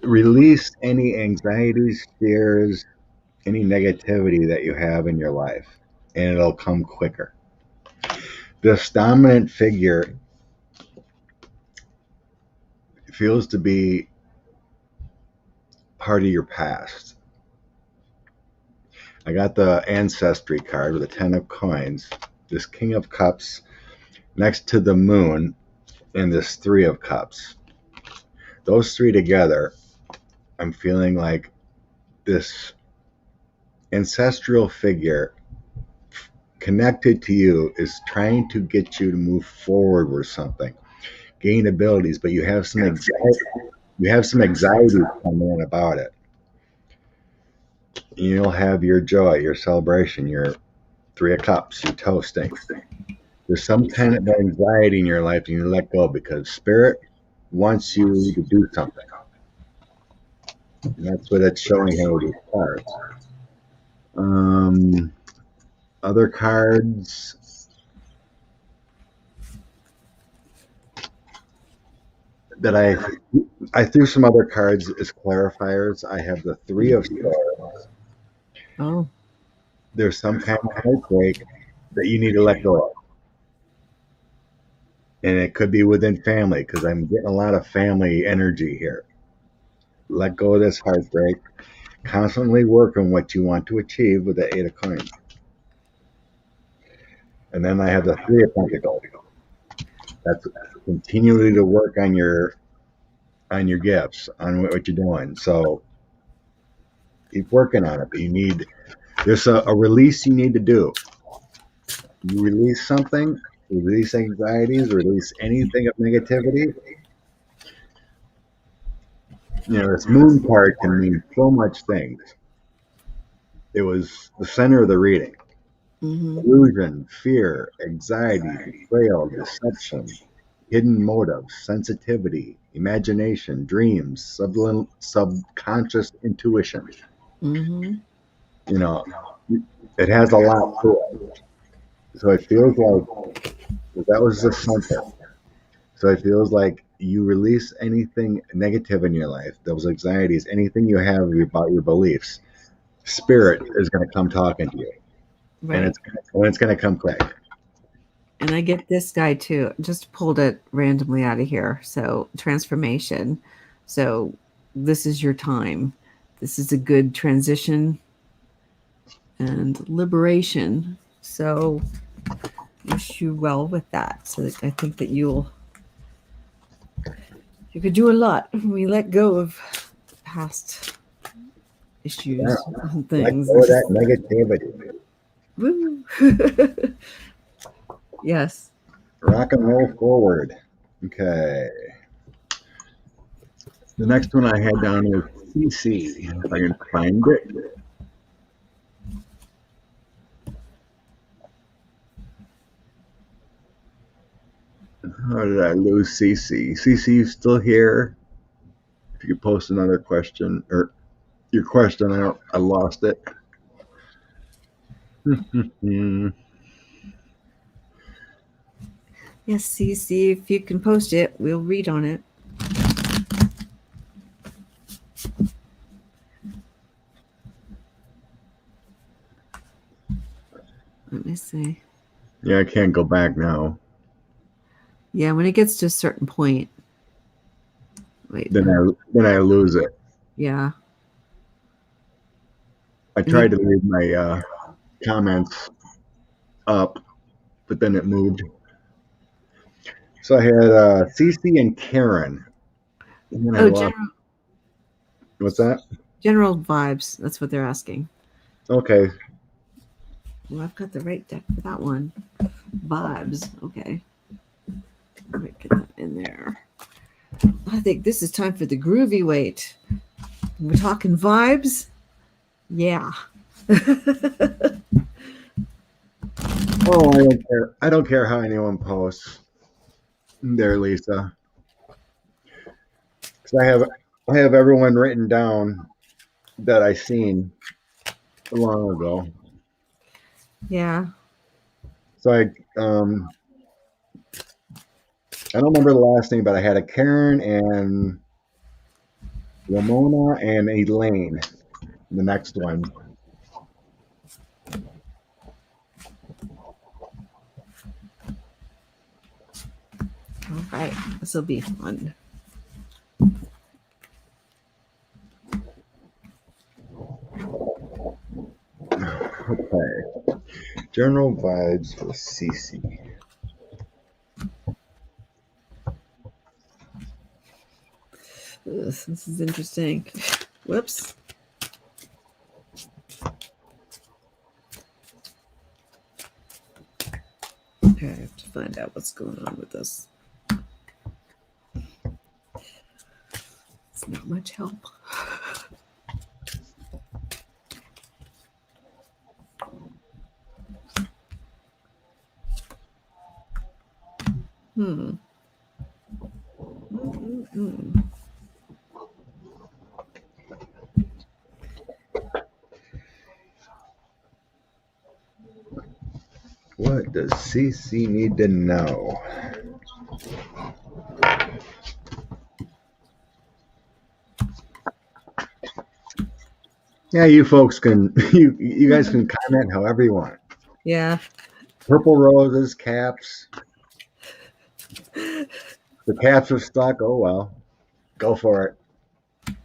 release any anxieties, fears, any negativity that you have in your life, and it'll come quicker. This dominant figure feels to be part of your past. I got the ancestry card with the 10 of coins, this king of cups next to the moon, and this 3 of cups. Those three together, I'm feeling like this ancestral figure connected to you is trying to get you to move forward with something, gain abilities, but you have some anxiety coming in about it. You'll have your joy, your celebration, your 3 of cups, your toasting. There's some kind of anxiety in your life and you let go because spirit wants you to do something. And that's what it's showing here with these cards. Um, Other cards that I threw some other cards as clarifiers. I have the 3 of swords. Oh. There's some kind of heartbreak that you need to let go of. And it could be within family because I'm getting a lot of family energy here. Let go of this heartbreak. Constantly work on what you want to achieve with the 8 of coins. And then I have the 3 of pentacles. That's continually to work on your gifts, on what you're doing. So keep working on it. But there's a release you need to do. You release something, release anxieties, release anything of negativity. This moon card can mean so much things. It was the center of the reading. Mm-hmm. Illusion, fear, anxiety, betrayal, deception, hidden motives, sensitivity, imagination, dreams, subconscious intuition. Mm-hmm. You know, it has a lot to it. So it feels like that was the center. So it feels like you release anything negative in your life, those anxieties, anything you have about your beliefs. Spirit is going to come talking to you, and Right. it's going to come quick. And I get this guy too. Just pulled it randomly out of here. So, transformation. So, this is your time. This is a good transition and liberation. So, wish you well with that. So, I think that you could do a lot when we let go of past Yeah, issues and let things. go of that negativity. Woo. Yes. Rock and roll forward. Okay. The next one I had down was CC. If I can find it. How did I lose CC? CC, you still here? If you could post another question or your question, I lost it. Yes, CC, if you can post it, we'll read on it. Let me see. Yeah, I can't go back now. Yeah, when it gets to a certain point. Wait. Then I lose it. Yeah. I tried to leave my comments up, but then it moved. So I had Cece and Karen. And then I Oh, lost. What's that? general vibes. That's what they're asking. Okay. Well, I've got the right deck for that one. Vibes. Okay. Let me get that in there. I think this is time for the groovy weight. We're talking vibes. Yeah. Oh, I don't care. I don't care how anyone posts. There, Lisa. Because I have everyone written down that I seen long ago. Yeah. So I don't remember the last name, but I had a Karen and Ramona and Elaine. The next one. All right. This will be fun. Okay. General vibes for CC. Ugh, this is interesting. Whoops. Okay, I have to find out what's going on with this. It's not much help. Hmm. Mm-mm-mm. What does CC need to know? Yeah, you folks can you guys can comment however you want. Yeah. Purple roses, caps. The caps are stuck. Oh well, go for it.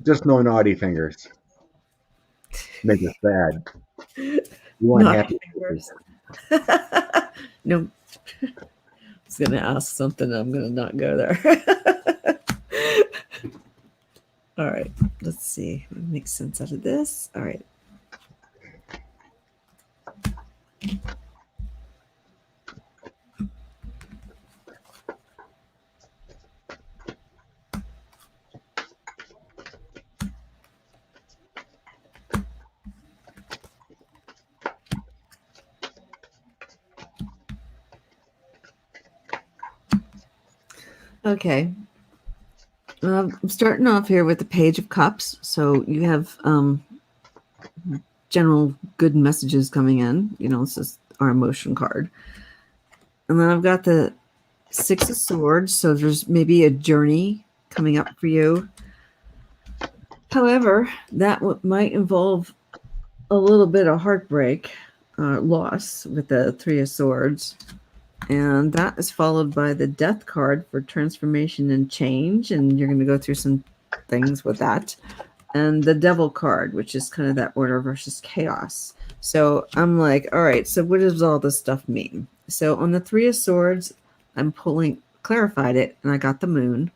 Just no naughty fingers. Make us sad. We want Naughty happy fingers. fingers. No, I was going to ask something. I'm going to not go there. All right. Let's see. Make sense out of this. All right. Okay. I'm starting off here with the Page of Cups. So you have general good messages coming in. It's just our emotion card. And then I've got the Six of Swords. So there's maybe a journey coming up for you. However, that might involve a little bit of heartbreak, loss with the Three of Swords. And that is followed by the Death card for transformation and change. And you're going to go through some things with that. And the Devil card, which is kind of that order versus chaos. So I'm like, all right, so what does all this stuff mean? So on the Three of Swords, I'm clarified it, and I got the Moon.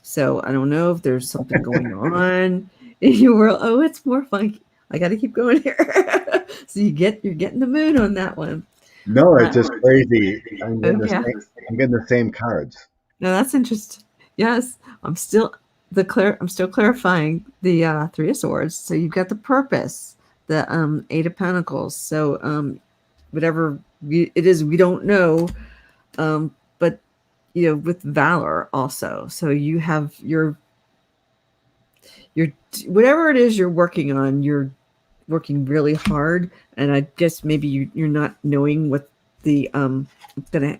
So I don't know if there's something going on in your world. Oh, it's more fun. I got to keep going here. So you're getting the Moon on that one. No, it's just crazy. Oh yeah. I'm getting the same cards. No, that's interesting. Yes, I'm still clarifying the Three of Swords. So you've got the purpose, the Eight of Pentacles. So whatever it is, we don't know, but with valor also. So you have your whatever it is you're working on. You're working really hard, and I guess maybe you're not knowing what the gonna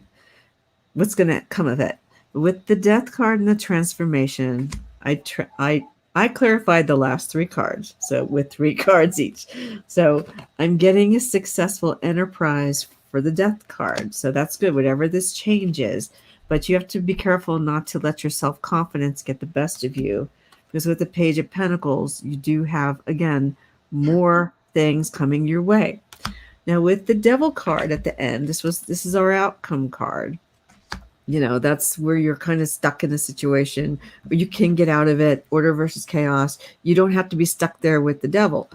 what's gonna come of it. With the Death card and the transformation, I clarified the last three cards, so with three cards each. So I'm getting a successful enterprise for the Death card, so that's good. Whatever this change is, but you have to be careful not to let your self confidence get the best of you, because with the Page of Pentacles, you do have again more things coming your way. Now with the Devil card at the end, this is our outcome card. That's where you're kind of stuck in a situation where you can get out of it. Order versus chaos. You don't have to be stuck there with the devil.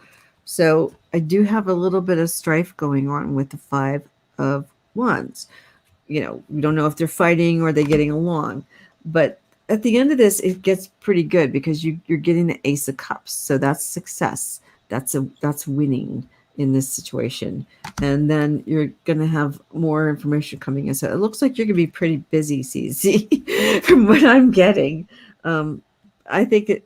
So I do have a little bit of strife going on with the Five of Wands. We don't know if they're fighting or they're getting along, but at the end of this, it gets pretty good because you're getting the Ace of Cups. So that's success. That's winning in this situation. And then you're going to have more information coming in. So it looks like you're going to be pretty busy, CZ, from what I'm getting. I think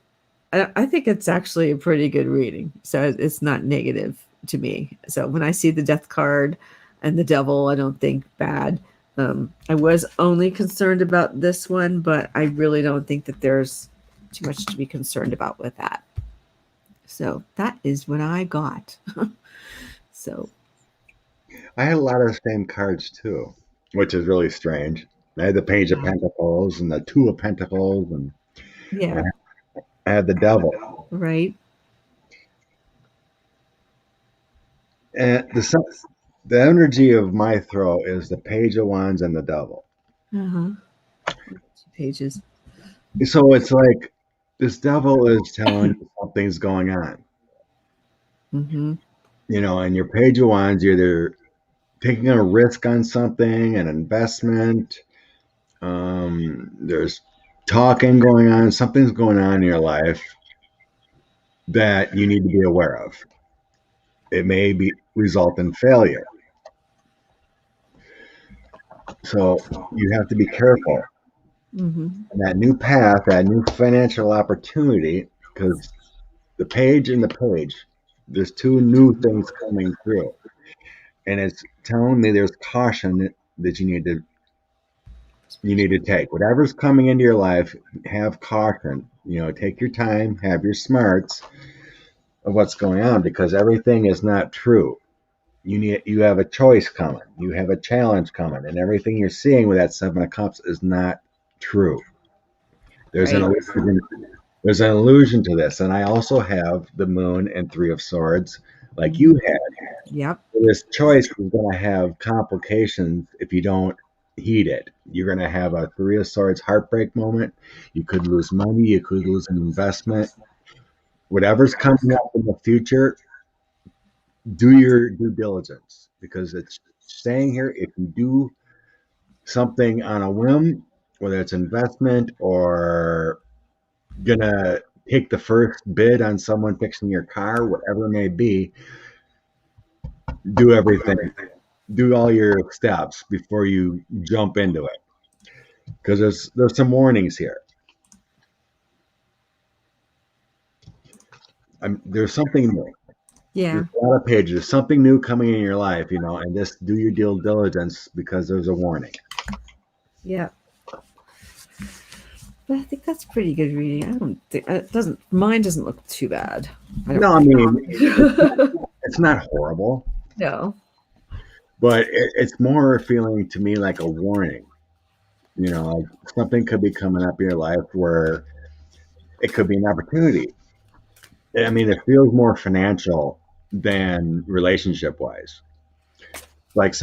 I think it's actually a pretty good reading. So it's not negative to me. So when I see the death card and the devil, I don't think bad. I was only concerned about this one, but I really don't think that there's too much to be concerned about with that. So that is what I got. So I had a lot of the same cards too, which is really strange. I had the Page of Pentacles and the Two of Pentacles, and yeah, I had the Devil. right. And the energy of my throw is the Page of Wands and the Devil. Uh huh. 2 pages. So it's like this Devil is telling you something's going on. Mm-hmm. And your Page of Wands, you're either taking a risk on something, an investment. There's talking going on. Something's going on in your life that you need to be aware of. It may be result in failure. So you have to be careful. Mm-hmm. And that new path, that new financial opportunity, because the page and the page, there's two new things coming through. And it's telling me there's caution that you need to take. Whatever's coming into your life, have caution. Take your time, have your smarts of what's going on, because everything is not true. You have a choice coming, you have a challenge coming, and everything you're seeing with that Seven of Cups is not true. There's an Right. illusion, there's an illusion to this. And I also have the Moon and Three of Swords, like you Mm-hmm. had. Yep. This choice is going to have complications if you don't heed it. You're going to have a Three of Swords heartbreak moment. You could lose money, you could lose an investment. Whatever's coming up in the future, do your due diligence, because it's saying here, if you do something on a whim, whether it's investment or gonna take the first bid on someone fixing your car, whatever it may be, do everything, do all your steps before you jump into it, because there's some warnings here. There's something new. There's Yeah. a lot of pages. There's something new coming in your life, and just do your due diligence, because there's a warning. Yeah. But I think that's pretty good reading. I don't think it doesn't. Mine doesn't look too bad. I don't No, I think. mean, it's not horrible, No. but it's more feeling to me like a warning. Like something could be coming up in your life where it could be an opportunity. I mean, it feels more financial than relationship wise. Like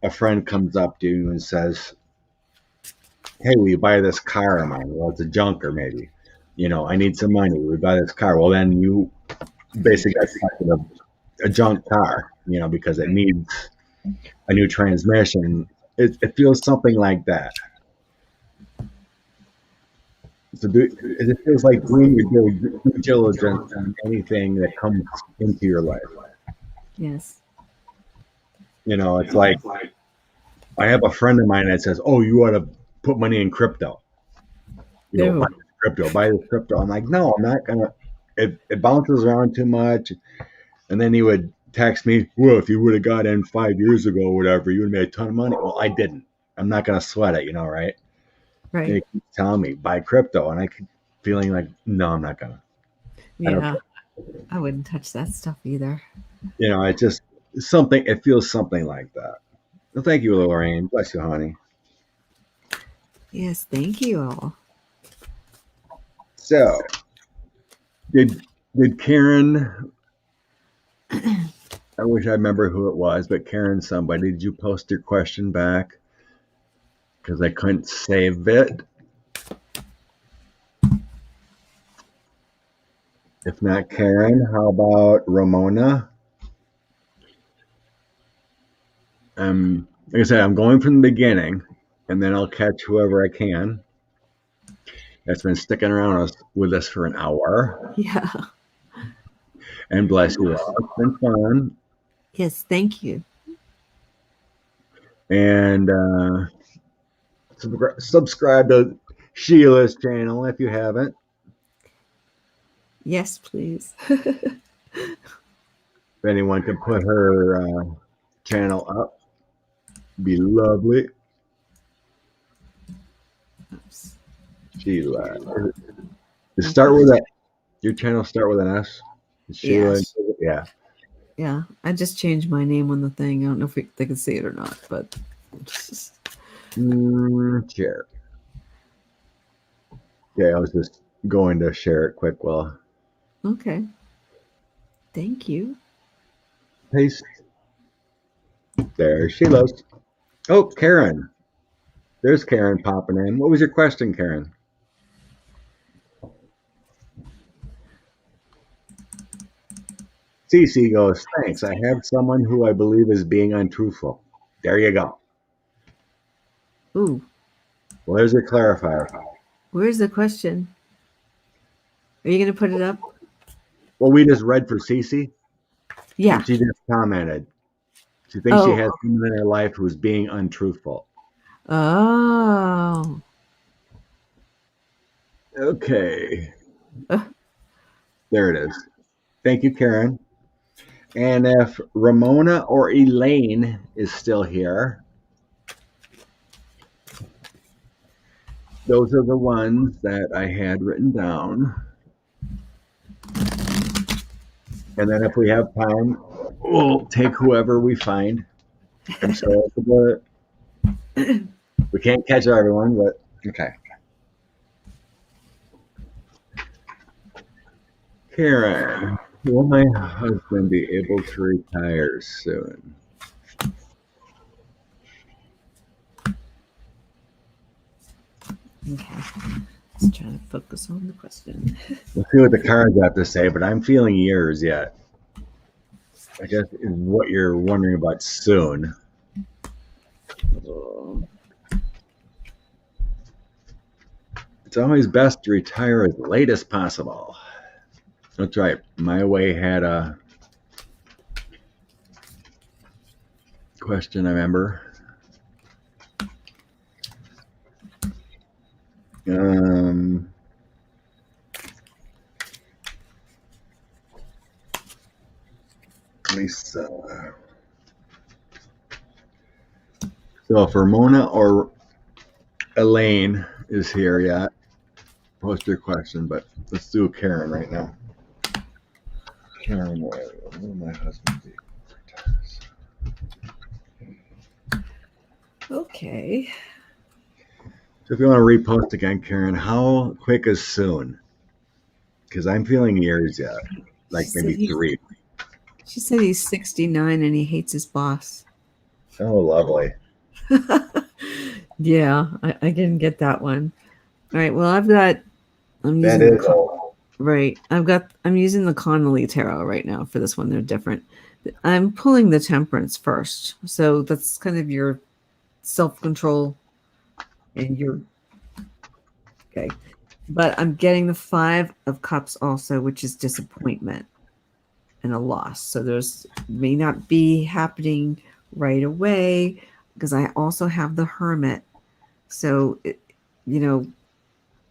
a friend comes up to you and says, "Hey, will you buy this car of mine?" Well, it's a junker, maybe. I need some money. We buy this car. Well, then you basically got stuck with a junk car, because it needs a new transmission. It feels something like that. So it feels like doing your due diligence on anything that comes into your life. Yes. It's like I have a friend of mine that says, "Oh, you ought to put money in crypto. Buy No. this crypto, buy this crypto." I'm like, "No, I'm not gonna." It bounces around too much. And then he would text me, "Well, if you would have got in 5 years ago, or whatever, you would have made a ton of money." Well, I didn't. I'm not gonna sweat it, right? And Right. he keeps telling me buy crypto, and I keep feeling like, no, I'm not gonna. I don't Yeah. care. I wouldn't touch that stuff either. It just something. It feels something like that. Well, thank you, Lorraine. Bless you, honey. Yes. Thank you all. So, did Karen? I wish I remember who it was, but Karen, somebody, did you post your question back? Because I couldn't save it. If not Karen, how about Ramona? Like I said, I'm going from the beginning, and then I'll catch whoever I can. That's been sticking around with us for an hour. Yeah. And bless you all. It's been fun. Yes. Thank you. And subscribe to Sheilah's channel if you haven't. Yes, please. If anyone can put her channel up, be lovely. Oops. Sheila. Just Okay. start with a your channel start with an S. Sheila. Yes. Yeah. Yeah. I just changed my name on the thing. I don't know if they can see it or not, but Share. Yeah, I was just going to share it quick while okay. Thank you. paste. There she goes. Oh, Karen. There's Karen popping in. What was your question, Karen? CC goes, thanks. I have someone who I believe is being untruthful. There you go. Ooh, Well, there's your clarifier. where's the question? Are you going to put it up? Well, we just read for CC, Yeah. and she just commented. She thinks she Oh. has someone in her life who's being untruthful. Oh. Okay. Uh, There it is. Thank you, Karen. And if Ramona or Elaine is still here, those are the ones that I had written down. And then if we have time, we'll take whoever we find. I'm sorry for we can't catch everyone, but okay. Karen, will my husband be able to retire soon? okay. Let's try to focus on the question. We'll see what the cards have to say, but I'm feeling years yet. I guess is what you're wondering about soon. Oh. It's always best to retire as late as possible. That's right. My way had a question, I remember. Um, Lisa. So if Ramona or Elaine is here yet, post your question, but let's do Karen right now. Karen, will my husband be? Okay. So if you want to repost again, Karen, how quick is soon? Because I'm feeling years yet, She like said maybe he's 3. she said he's 69 and he hates his boss. Oh, lovely. Yeah, I didn't get that one. All right. Well, I'm That using is all. right. I'm using the Connolly tarot right now for this one. They're different. I'm pulling the Temperance first. So that's kind of your self-control and your okay. But I'm getting the 5 of Cups also, which is disappointment and a loss. So there's may not be happening right away because I also have the Hermit. So it, you know,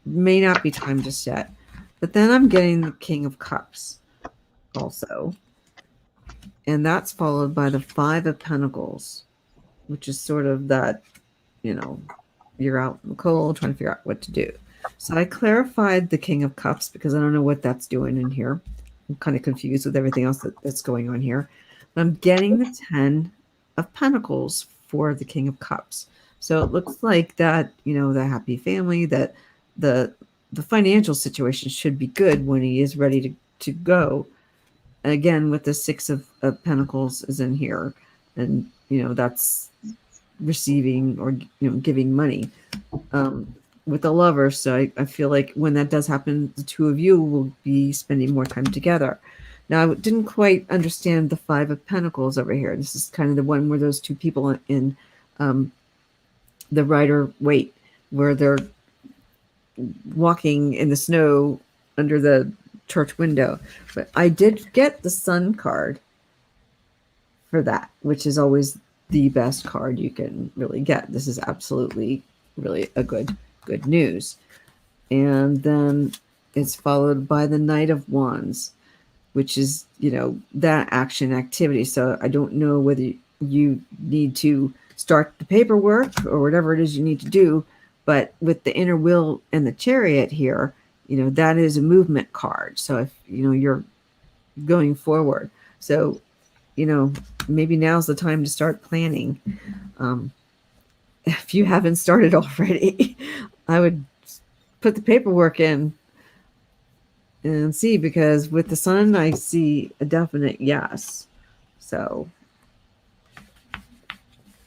may not be time just yet. But then I'm getting the King of Cups also. And that's followed by the 5 of Pentacles, which is sort of that, you know, you're out in the cold trying to figure out what to do. So I clarified the King of Cups because I don't know what that's doing in here. I'm kind of confused with everything else that's going on here. But I'm getting the 10 of Pentacles for the King of Cups. So it looks like that, the happy family, that the the financial situation should be good when he is ready to go. Again, with the 6 of Pentacles is in here. And, that's receiving or, giving money with the lover. So I feel like when that does happen, the two of you will be spending more time together. Now, I didn't quite understand the 5 of Pentacles over here. This is kind of the one where those two people in the Rider-Waite, where they're walking in the snow under the church window. But I did get the Sun card for that, which is always the best card you can really get. This is absolutely really a good news. And then It's followed by the Knight of Wands, which is, that action activity. So I don't know whether you need to start the paperwork or whatever it is you need to do, but with the inner wheel and the Chariot here, that is a movement card. So if, you're going forward. So, maybe now's the time to start planning. Um, if you haven't started already, I would put the paperwork in and see, because with the sun, I see a definite yes. So,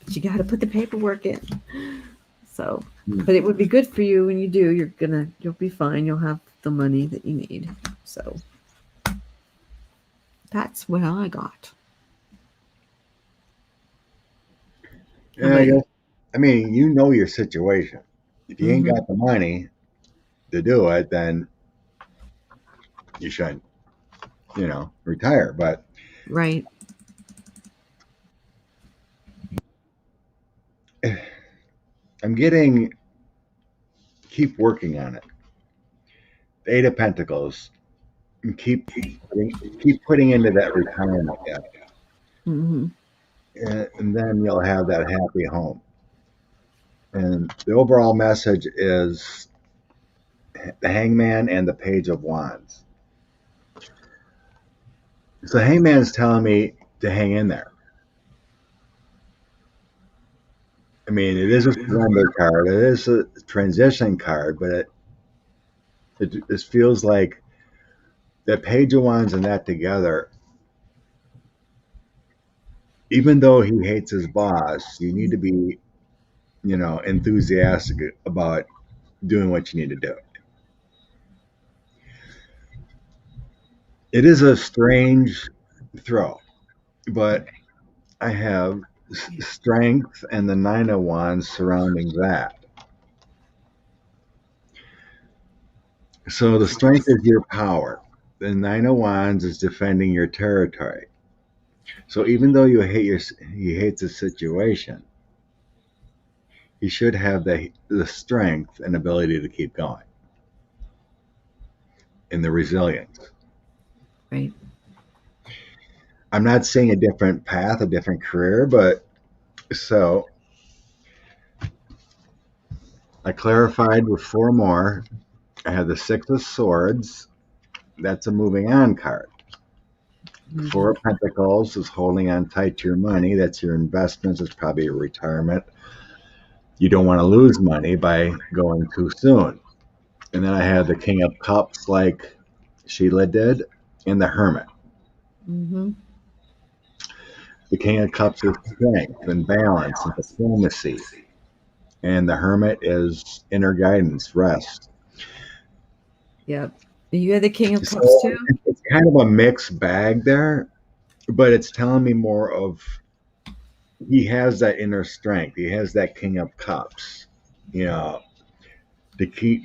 but you got to put the paperwork in. So, but it would be good for you when you do. You'll be fine. You'll have the money that you need. So, that's what I got. How Yeah, I about you? guess. I mean, you know your situation. If you ain't Mm-hmm. got the money to do it, then you should, retire. But Right. I'm getting keep working on it. The Eight of Pentacles. And keep putting into that retirement, yeah, Mm-hmm. and then you'll have that happy home. And the overall message is the Hangman and the Page of Wands. So Hangman's telling me to hang in there. I mean, it is a surrender card. It is a transition card, but it feels like the Page of Wands and that together. Even though he hates his boss, you need to be, enthusiastic about doing what you need to do. It is a strange throw, but I have strength and the Nine of Wands surrounding that. So the strength is your power. The Nine of Wands is defending your territory. So even though he hates the situation, he should have the strength and ability to keep going, and the resilience. Right. I'm not saying a different path, a different career, but so I clarified with four more. I have the Six of Swords. That's a moving on card. The Mm-hmm. Four of Pentacles is holding on tight to your money. That's your investments. It's probably your retirement. You don't want to lose money by going too soon. And then I have the King of Cups, like Sheilah did, and the Hermit. Mm-hmm. The King of Cups is strength and balance and diplomacy. And the Hermit is inner guidance, rest. Yep. You had the King of Cups So too? it's kind of a mixed bag there, but it's telling me more of he has that inner strength. He has that King of Cups, you know, to keep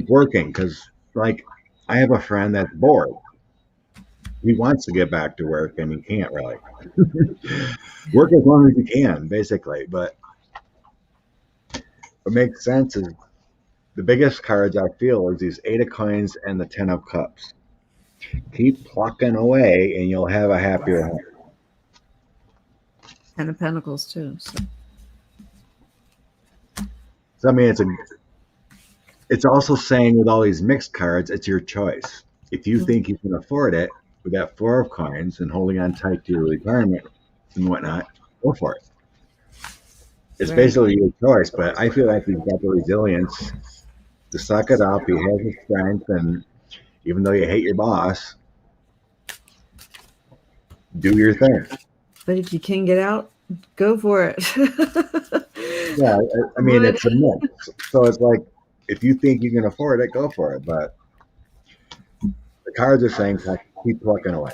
working. Because like I have a friend that's bored. He wants to get back to work and he can't really work as long as he can, basically. But what makes sense is the biggest cards I feel is these Eight of Coins and the Ten of Cups. Keep plucking away, and you'll have a happier home. Ten of Pentacles too. So. So I mean, it's also saying with all these mixed cards, it's your choice. If you think you can afford it with that Four of Coins and holding on tight to your retirement and whatnot, go for it. It's Right. basically your choice, but I feel like he's got the resilience to suck it up. He has the strength, and even though you hate your boss, do your thing. But if you can get out, go for it. Yeah, I mean, Would. it's a mix. So it's like, if you think you can afford it, go for it. But the cards are saying keep plucking away.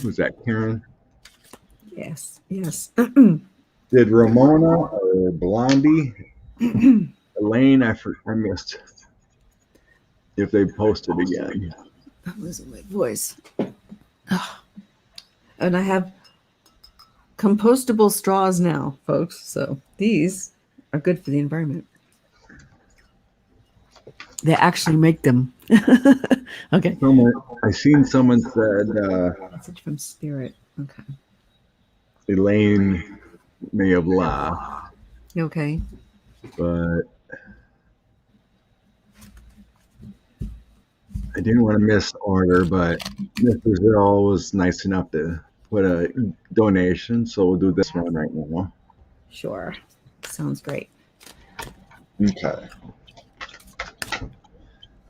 Who's that, Karen? Yes. Yes. Did Ramona or Blondie? Elaine, I missed if they posted again. I'm losing my voice. And I have compostable straws now, folks. So these are good for the environment. They actually make them. Okay. I seen someone said Message from spirit. Okay. Elaine may have laughed, Okay. but I didn't want to miss order. But Mr. Zill was nice enough to put a donation, so we'll do this one right now. Sure. Sounds great. Okay.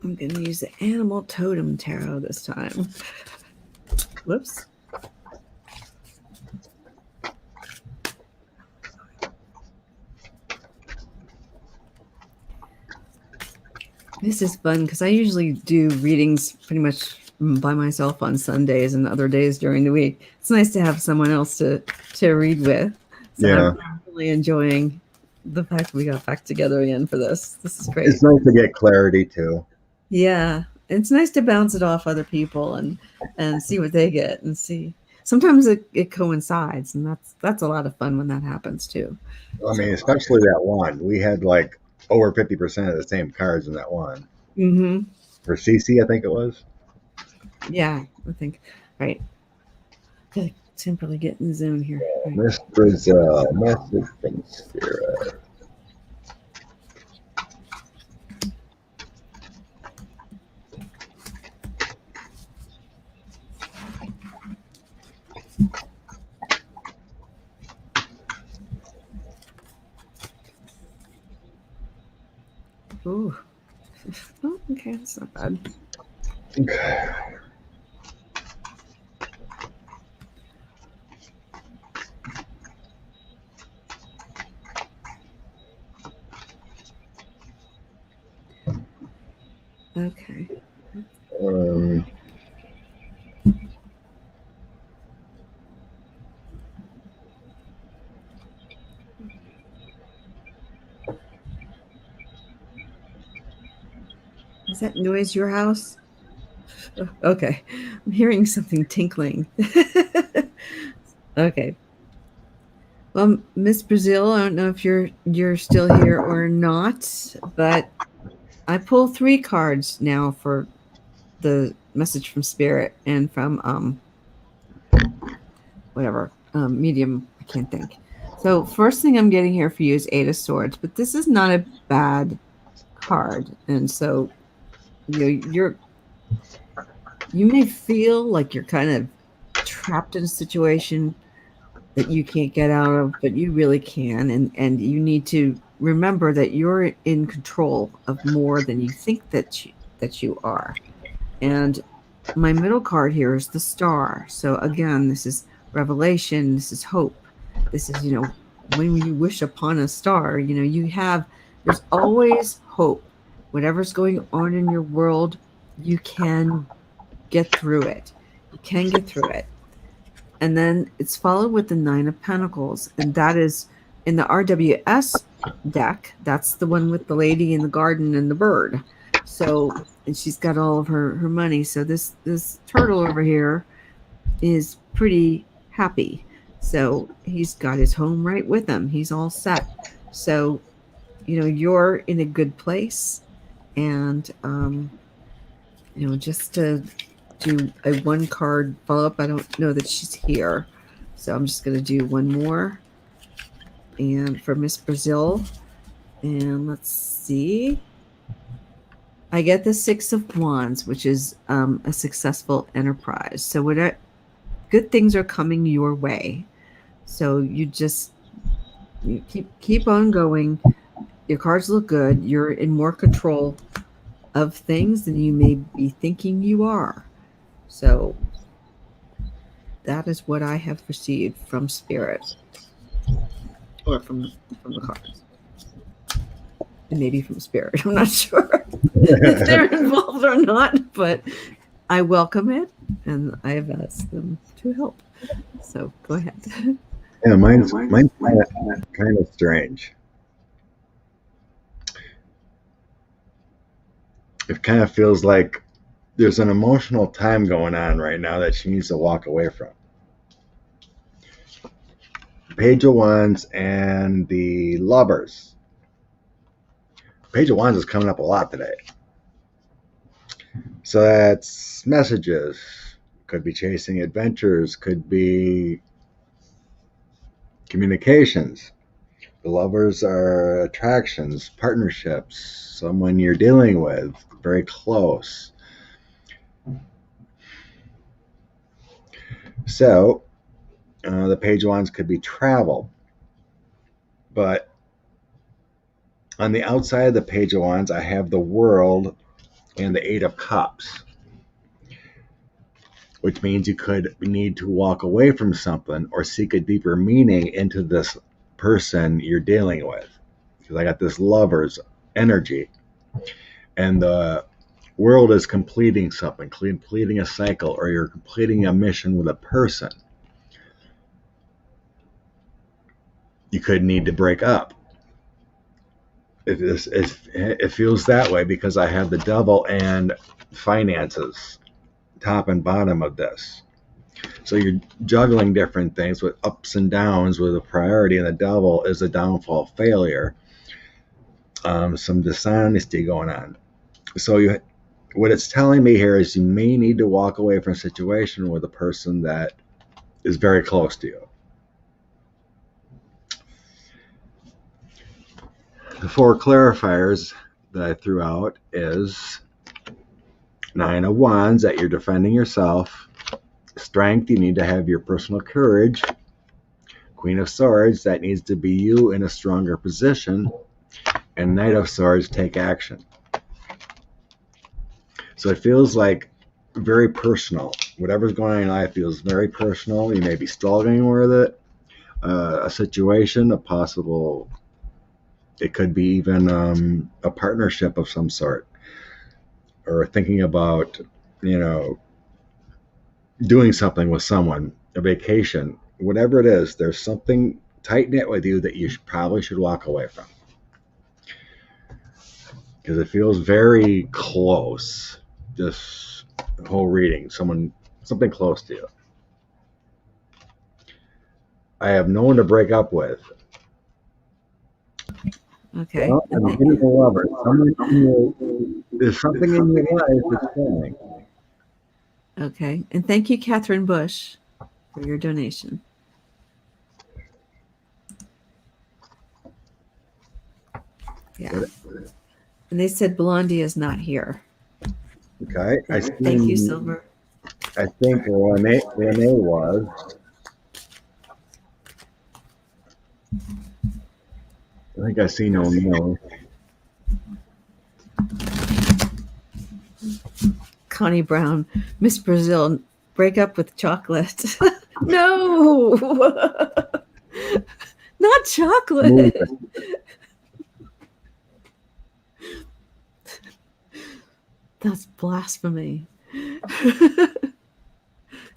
I'm going to use the Animal Totem Tarot this time. Whoops. This is fun because I usually do readings pretty much by myself on Sundays and other days during the week. It's nice to have someone else to read with. So Yeah. I'm really enjoying the fact we got back together again for this. This is great. It's nice to get clarity too. Yeah, it's nice to bounce it off other people and see what they get and see. Sometimes it coincides, and that's a lot of fun when that happens too. I mean, especially that one. We had like over 50% of the same cards in that one. Mm-hmm. For CC, I think it was. Yeah, I think. Right. Okay, temporarily get in the zone here. Right. Miss Brazil, message from spirit. Ooh. Oh, okay, that's not bad. Okay. Okay. Is that noise your house? Okay. I'm hearing something tinkling. Okay. Well, Miss Brazil, I don't know if you're still here or not, but I pull 3 cards now for the message from spirit and from whatever medium. I can't think. So first thing I'm getting here for you is 8 of Swords, but this is not a bad card, and so you may feel like you're kind of trapped in a situation that you can't get out of, but you really can, and you need to remember that you're in control of more than you think that you are. And my middle card here is the Star. So again, this is revelation, this is hope. This is, when you wish upon a star, there's always hope. Whatever's going on in your world, you can get through it. You can get through it. And then it's followed with the 9 of Pentacles, and that is in the RWS deck. That's the one with the lady in the garden and the bird. So, and she's got all of her money. So this turtle over here is pretty happy. So he's got his home right with him. He's all set. So, you're in a good place, and just to do a 1 card follow up. I don't know that she's here, so I'm just going to do one more. And for Miss Brazil, and let's see. I get the 6 of Wands, which is a successful enterprise. So good things are coming your way. So you keep on going. Your cards look good. You're in more control of things than you may be thinking you are. So that is what I have received from Spirit, or from the cards, and maybe from Spirit. I'm not sure if they're involved or not, but I welcome it, and I have asked them to help. So go ahead. Yeah, mine's kind of strange. It kind of feels like there's an emotional time going on right now that she needs to walk away from. Page of Wands and the Lovers. Page of Wands is coming up a lot today. So that's messages. Could be chasing adventures. Could be communications. The Lovers are attractions, partnerships, someone you're dealing with, very close. So the Page of Wands could be travel. But on the outside of the Page of Wands, I have the World and the Eight of Cups, which means you could need to walk away from something or seek a deeper meaning into this person you're dealing with. Because I got this Lover's energy, and the World is completing something, completing a cycle, or you're completing a mission with a person. You could need to break up. It feels that way because I have the Devil and finances, top and bottom of this. So you're juggling different things with ups and downs with a priority, and the Devil is a downfall, failure, some dishonesty going on. So what it's telling me here is you may need to walk away from a situation with a person that is very close to you. The 4 clarifiers that I threw out is Nine of Wands, that you're defending yourself. Strength, you need to have your personal courage. Queen of Swords, that needs to be you in a stronger position. And Knight of Swords, take action. So it feels like very personal. Whatever's going on in life feels very personal. You may be struggling with it, a situation, a possible, it could be even a partnership of some sort, or thinking about, doing something with someone, a vacation, whatever it is. There's something tight knit with you that you probably should walk away from, because it feels very close. Just the whole reading, something close to you. I have no one to break up with. Okay. Well, I'm getting a lover. There's something in your life that's falling. Okay. And thank you, Catherine Bush, for your donation. Yeah. And they said Blondie is not here. Okay. Thank you, Silver. I think Renee was. I think I see no more. Connie Brown, Miss Brazil, break up with chocolate. No, not chocolate. That's blasphemy.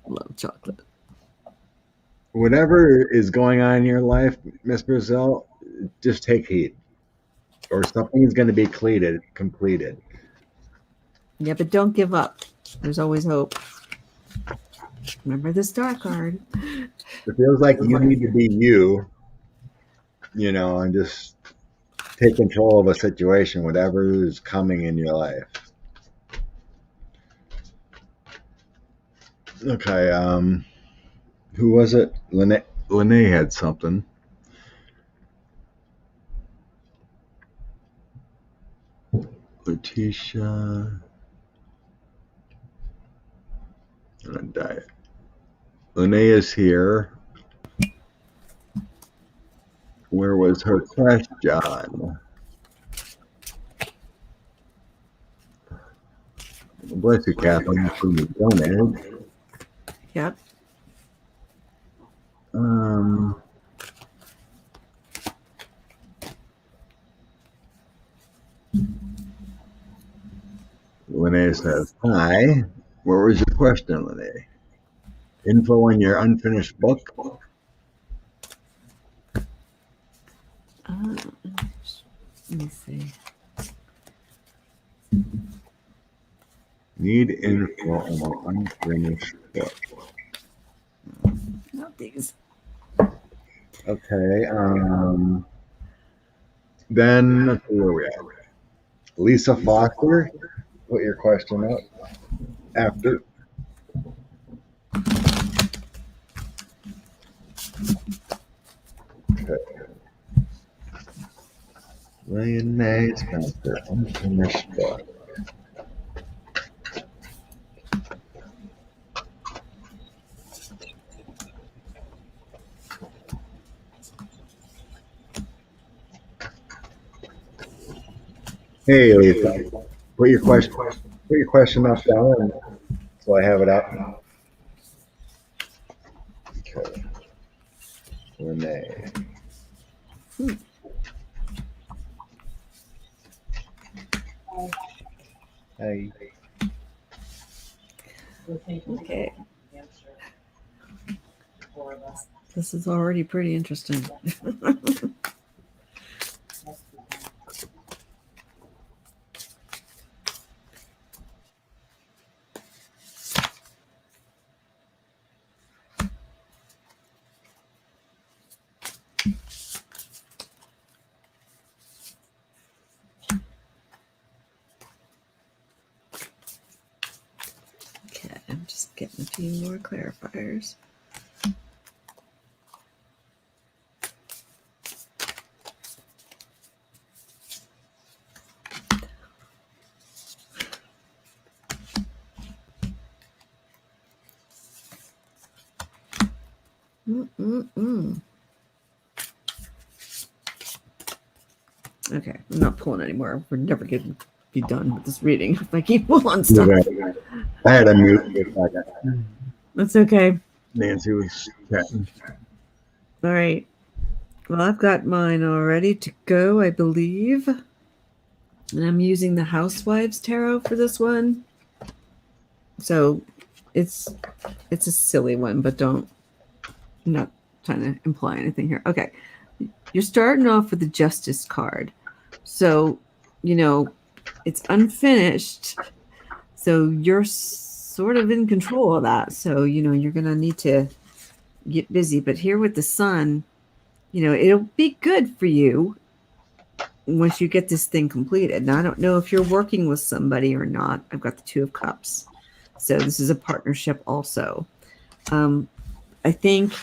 Love chocolate. Whatever is going on in your life, Miss Brazil, just take heed, or something is going to be completed. Yeah, but don't give up. There's always hope. Remember the star card. It feels like you need to be you, and just take control of a situation, whatever is coming in your life. Okay, who was it? Lene had something. Letitia. On a diet. Linnea's here. Where was her question? Bless you, Catherine. You donated. Yep. Linnea says, hi. Where was your question, Linnea? Info on your unfinished book? Let me see. Need info on my unfinished book. Not these. Okay. Then let's see where we at. Lisa Foster, put your question up after. Okay. William May Spencer, unfinished book. Hey, Lisa, put your question. Put your question up down, so I have it up. Okay. Renee. Hey. Okay. This is already pretty interesting. Okay, I'm just getting a few more clarifiers. Mm-mm-mm. Okay, I'm not pulling anymore. We're never going to be done with this reading if I keep pulling stuff. I had a mute for a second. That's okay. Nancy was chatting. All right. Well, I've got mine all ready to go, I believe. And I'm using the Housewives Tarot for this one. So it's a silly one, but I'm not trying to imply anything here. Okay. You're starting off with the Justice card. So, it's unfinished. So you're sort of in control of that. So, you're going to need to get busy. But here with the Sun, it'll be good for you once you get this thing completed. Now, I don't know if you're working with somebody or not. I've got the Two of Cups. So this is a partnership also. I think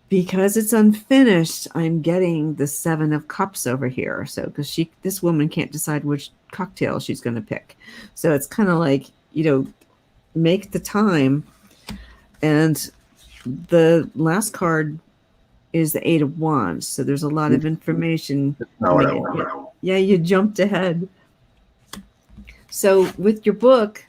because it's unfinished, I'm getting the Seven of Cups over here. So because this woman can't decide which cocktail she's going to pick. So it's kind of like, make the time. And the last card is the Eight of Wands. So there's a lot of information. Yeah, you jumped ahead. So with your book,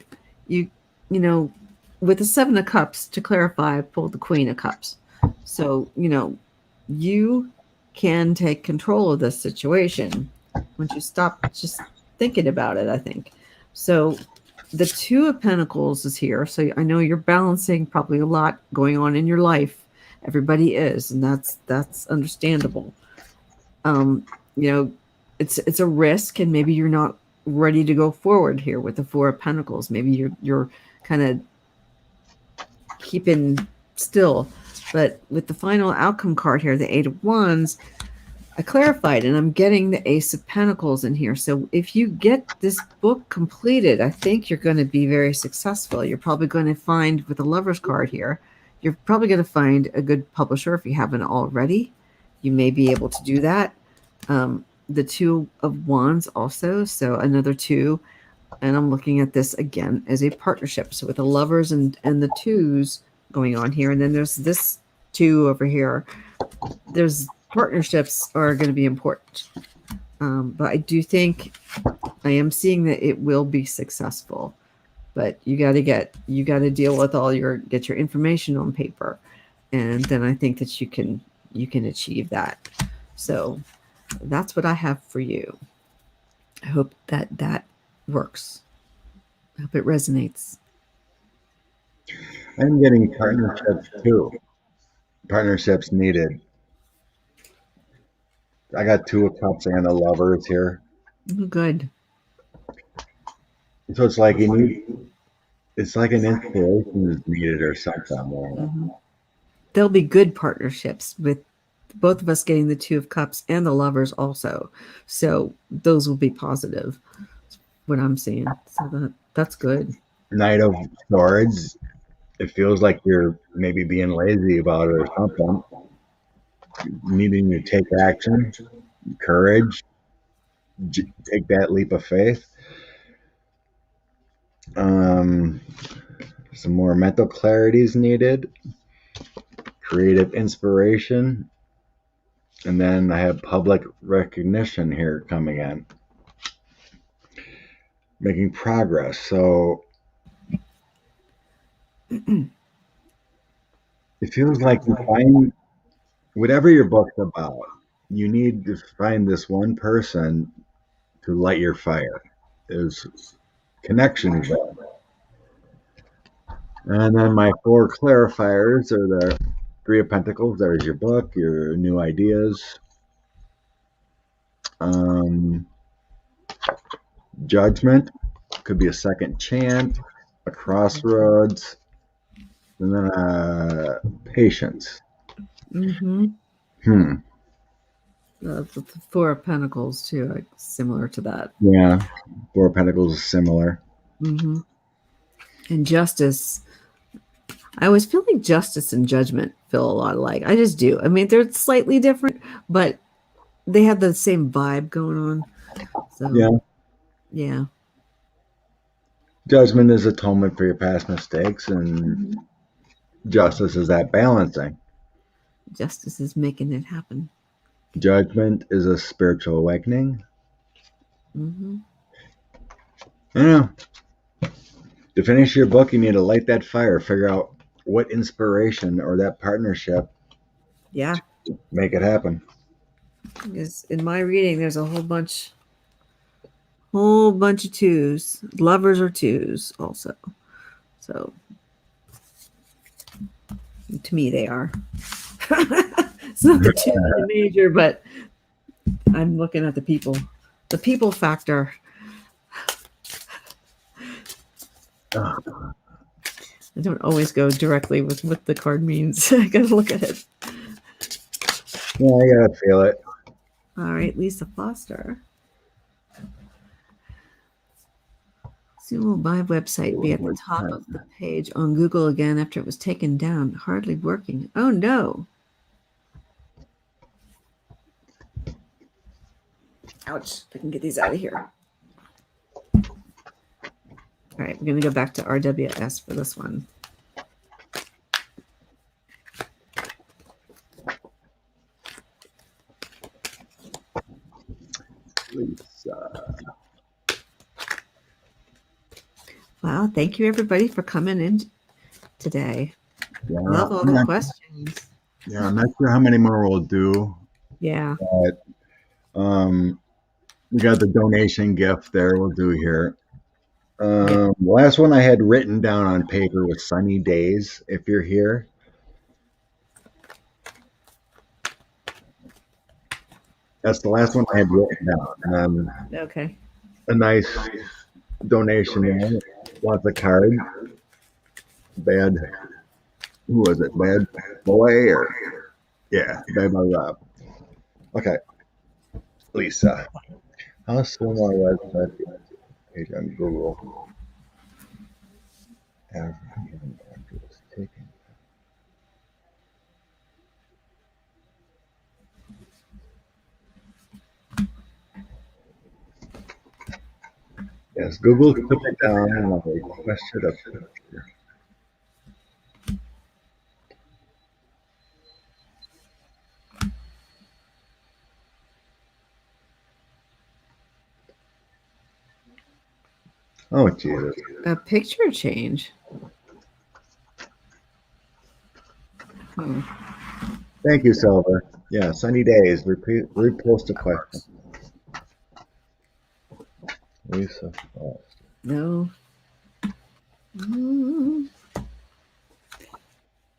you know, with the Seven of Cups, to clarify, I pulled the Queen of Cups. So, you can take control of this situation once you stop just thinking about it, I think. So the Two of Pentacles is here. So I know you're balancing probably a lot going on in your life. Everybody is, and that's understandable. It's a risk, and maybe you're not ready to go forward here with the Four of Pentacles. Maybe you're kind of keeping still. But with the final outcome card here, the Eight of Wands, I clarified, and I'm getting the Ace of Pentacles in here. So if you get this book completed, I think you're going to be very successful. You're probably going to find, with the Lover's card here, you're probably going to find a good publisher if you haven't already. You may be able to do that. The Two of Wands also, so another two. And I'm looking at this again as a partnership. So with the Lovers and the twos going on here, and then there's this two over here. There's partnerships are going to be important. But I do think I am seeing that it will be successful. But you got to deal with get your information on paper, and then I think that you can achieve that. So that's what I have for you. I hope that works. I hope it resonates. I'm getting partnerships too. Partnerships needed. I got Two of Cups and a Lovers here. Good. So it's like it's like an inspiration is needed or something. There'll be good partnerships with both of us getting the Two of Cups and the Lovers also. So those will be positive. What I'm seeing. So that's good. Knight of Swords. It feels like you're maybe being lazy about it or something. Needing to take action, courage, take that leap of faith. Um, some more mental clarity is needed, creative inspiration, and then I have public recognition here coming in, making progress. So it feels like you find whatever your book's about, you need to find this one person to light your fire. There's connections there. And then my four clarifiers are the Three of Pentacles. There's your book, your new ideas. Um, Judgment could be a second chance, a crossroads, and then patience. Mm-hmm. Hmm. The Four of Pentacles too, like, similar to that. Yeah. Four of Pentacles is similar. Mm-hmm. And Justice. I always feel like Justice and Judgment feel a lot alike. I just do. I mean, they're slightly different, but they have the same vibe going on. So, Yeah. yeah. Judgment is atonement for your past mistakes, and justice is that balancing. Justice is making it happen. Judgment is a spiritual awakening. Mm-hmm. Yeah. To finish your book, you need to light that fire, figure out what inspiration or that partnership, Yeah. make it happen. Because in my reading, there's a whole bunch of twos. Lovers are twos also. So to me, they are. It's not the two in the major, but I'm looking at the people. The people factor. I don't always go directly with what the card means. I gotta look at it. Yeah, I gotta feel it. All right, Lisa Foster. Soon will my website be at the top of the page on Google again after it was taken down. Hardly working. Oh no. Ouch. I can get these out of here. All right, we're going to go back to RWS for this one. Lisa. Wow, thank you everybody for coming in today. Yeah, Love all the questions. Yeah, I'm not sure how many more we'll do. Yeah. But we got the donation gift there we'll do here. The last one I had written down on paper was Sunny Days, if you're here. That's the last one I had written down. Okay. A nice donation there. Lots of cards. Bad. Who was it? Bad Boy or yeah, Bad Boy Rob. Okay, Lisa. How soon my website page on Google? Yes, Google took it down and I requested a picture. Oh, Jesus. A picture change. Thank you, Silver. Yeah, Sunny Days. Repost a question. Lisa. No.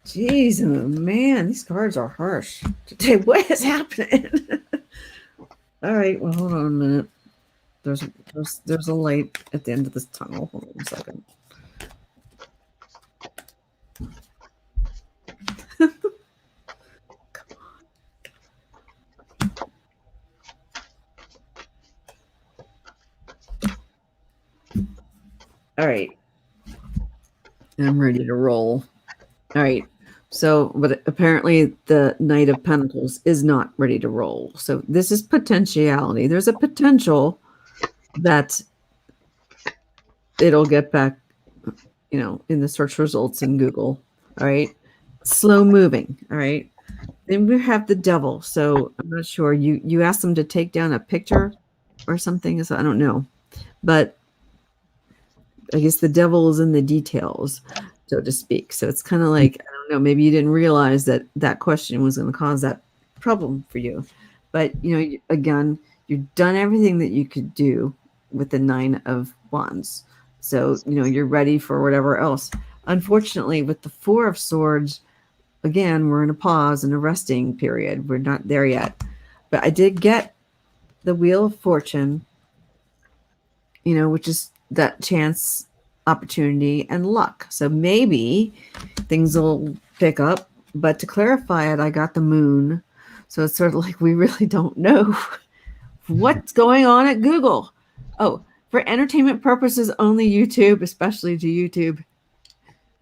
Jeez, man, these cards are harsh today. What is happening? All right, well, hold on a minute. There's a light at the end of this tunnel. Hold on a second. Come on. All right. I'm ready to roll. All right. So, but apparently the Knight of Pentacles is not ready to roll. So this is potentiality. There's a potential that it'll get back, in the search results in Google. All right. Slow moving. All right. Then we have the devil. So I'm not sure. You asked them to take down a picture or something. So I don't know. But I guess the devil is in the details, so to speak. So it's kind of like, I don't know, maybe you didn't realize that that question was going to cause that problem for you. But, again, you've done everything that you could do with the Nine of Wands. So, you're ready for whatever else. Unfortunately, with the Four of Swords, again, we're in a pause and a resting period. We're not there yet. But I did get the Wheel of Fortune, which is that chance, opportunity, and luck. So maybe things will pick up. But to clarify it, I got the moon. So it's sort of like we really don't know what's going on at Google. Oh, for entertainment purposes only, YouTube, especially to YouTube.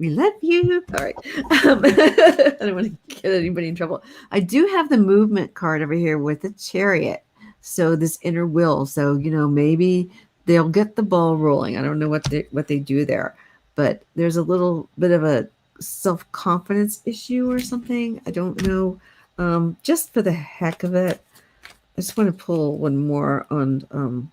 We love you. All right. I don't want to get anybody in trouble. I do have the movement card over here with the chariot. So this inner will. So, maybe they'll get the ball rolling. I don't know what they do there, but there's a little bit of a self-confidence issue or something. I don't know. Just for the heck of it, I just want to pull one more on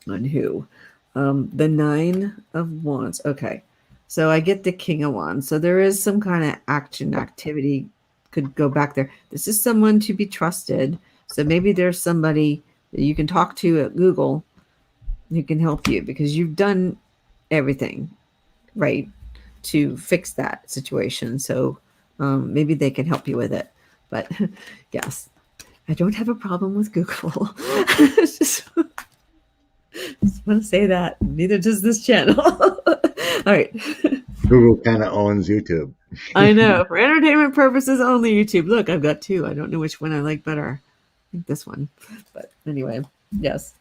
who? The Nine of Wands. Okay. So I get the King of Wands. So there is some kind of activity could go back there. This is someone to be trusted. So maybe there's somebody that you can talk to at Google who can help you because you've done everything right to fix that situation. So maybe they can help you with it. But yes, I don't have a problem with Google. just want to say that. Neither does this channel. All right. Google kind of owns YouTube. I know. For entertainment purposes only, YouTube. Look, I've got two. I don't know which one I like better. I think this one. But anyway, yes.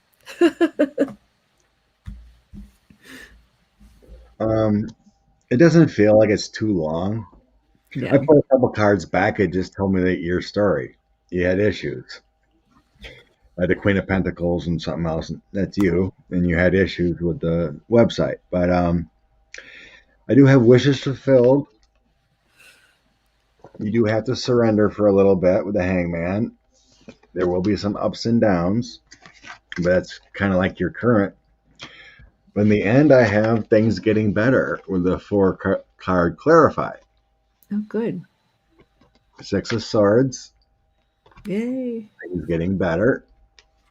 It doesn't feel like it's too long. Yeah. I put a couple cards back. It just told me that your story. You had issues. The Queen of Pentacles and something else. That's you, and you had issues with the website. But I do have wishes fulfilled. You do have to surrender for a little bit with the Hangman. There will be some ups and downs, but that's kind of like your current. But in the end, I have things getting better with the card Clarify. Oh, good. Six of Swords. Yay. Things getting better.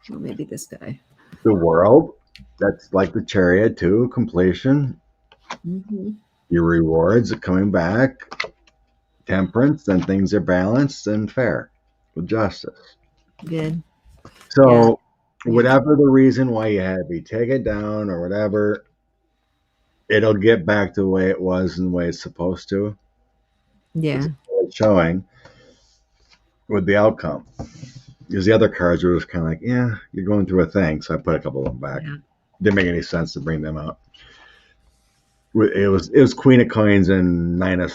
Well, maybe this guy. The World. That's like the Chariot too. Completion. Mm-hmm. Your rewards are coming back. Temperance. Then things are balanced and fair with justice. Good. So Yeah. whatever the reason why you had to be taken down or whatever, it'll get back to the way it was and the way it's supposed to. Yeah. It's showing with the outcome. Because the other cards were just kind of like, yeah, you're going through a thing. So I put a couple of them back. Yeah. Didn't make any sense to bring them out. It was Queen of Coins and Nine of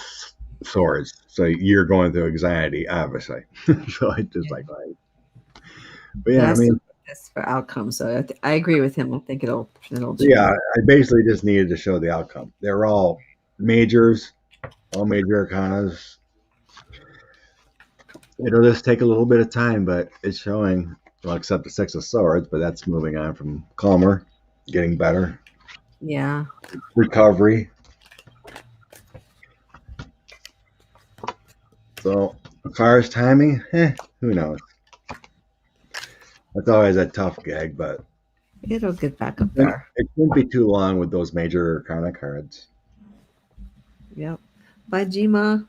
Swords. So you're going through anxiety, obviously. So I just like, but yeah, I mean, this for outcome. So I agree with him. I think it'll change. yeah, I basically just needed to show the outcome. They're all majors, all major arcanas. It'll just take a little bit of time, but it's showing. Well, except the Six of Swords, but that's moving on from calmer, getting better. Yeah. Recovery. So as far as timing, who knows? That's always a tough gig, but It'll get back up there. it shouldn't be too long with those major arcana cards. Yep. Bye, Jima.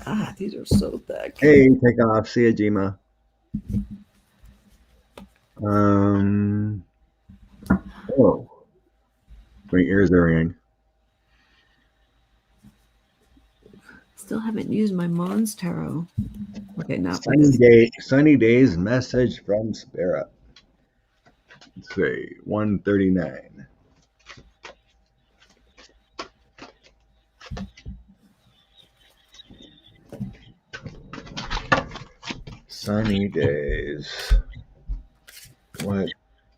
Ah, these are so thick. Hey, take off. See ya, Jima. Oh, my ears are ringing. Still haven't used my Mons Tarot. Okay, now Sunny days message from Spirit. Let's see, 139. Sunny days. What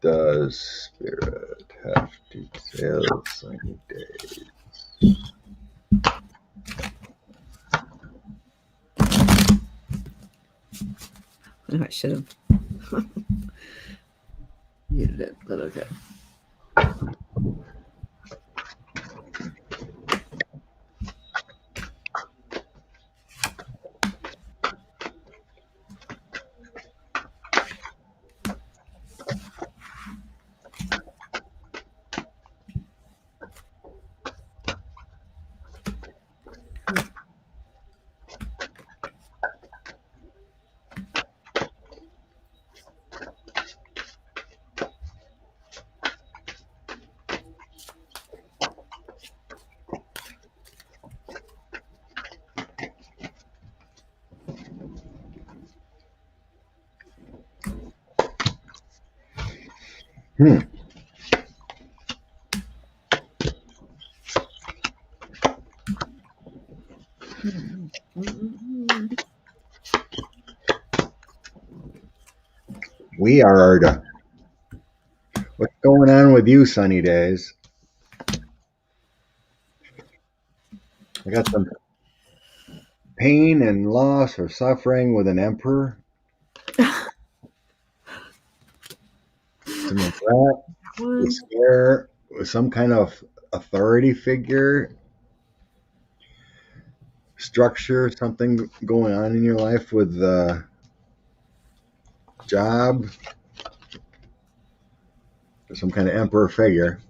does Spirit have to tell sunny days? I should have muted it, but okay. Hmm. Weird. What's going on with you, sunny days? I got some pain and loss or suffering with an emperor. Some regret, despair, with some kind of authority figure, structure, something going on in your life with the job, some kind of emperor figure.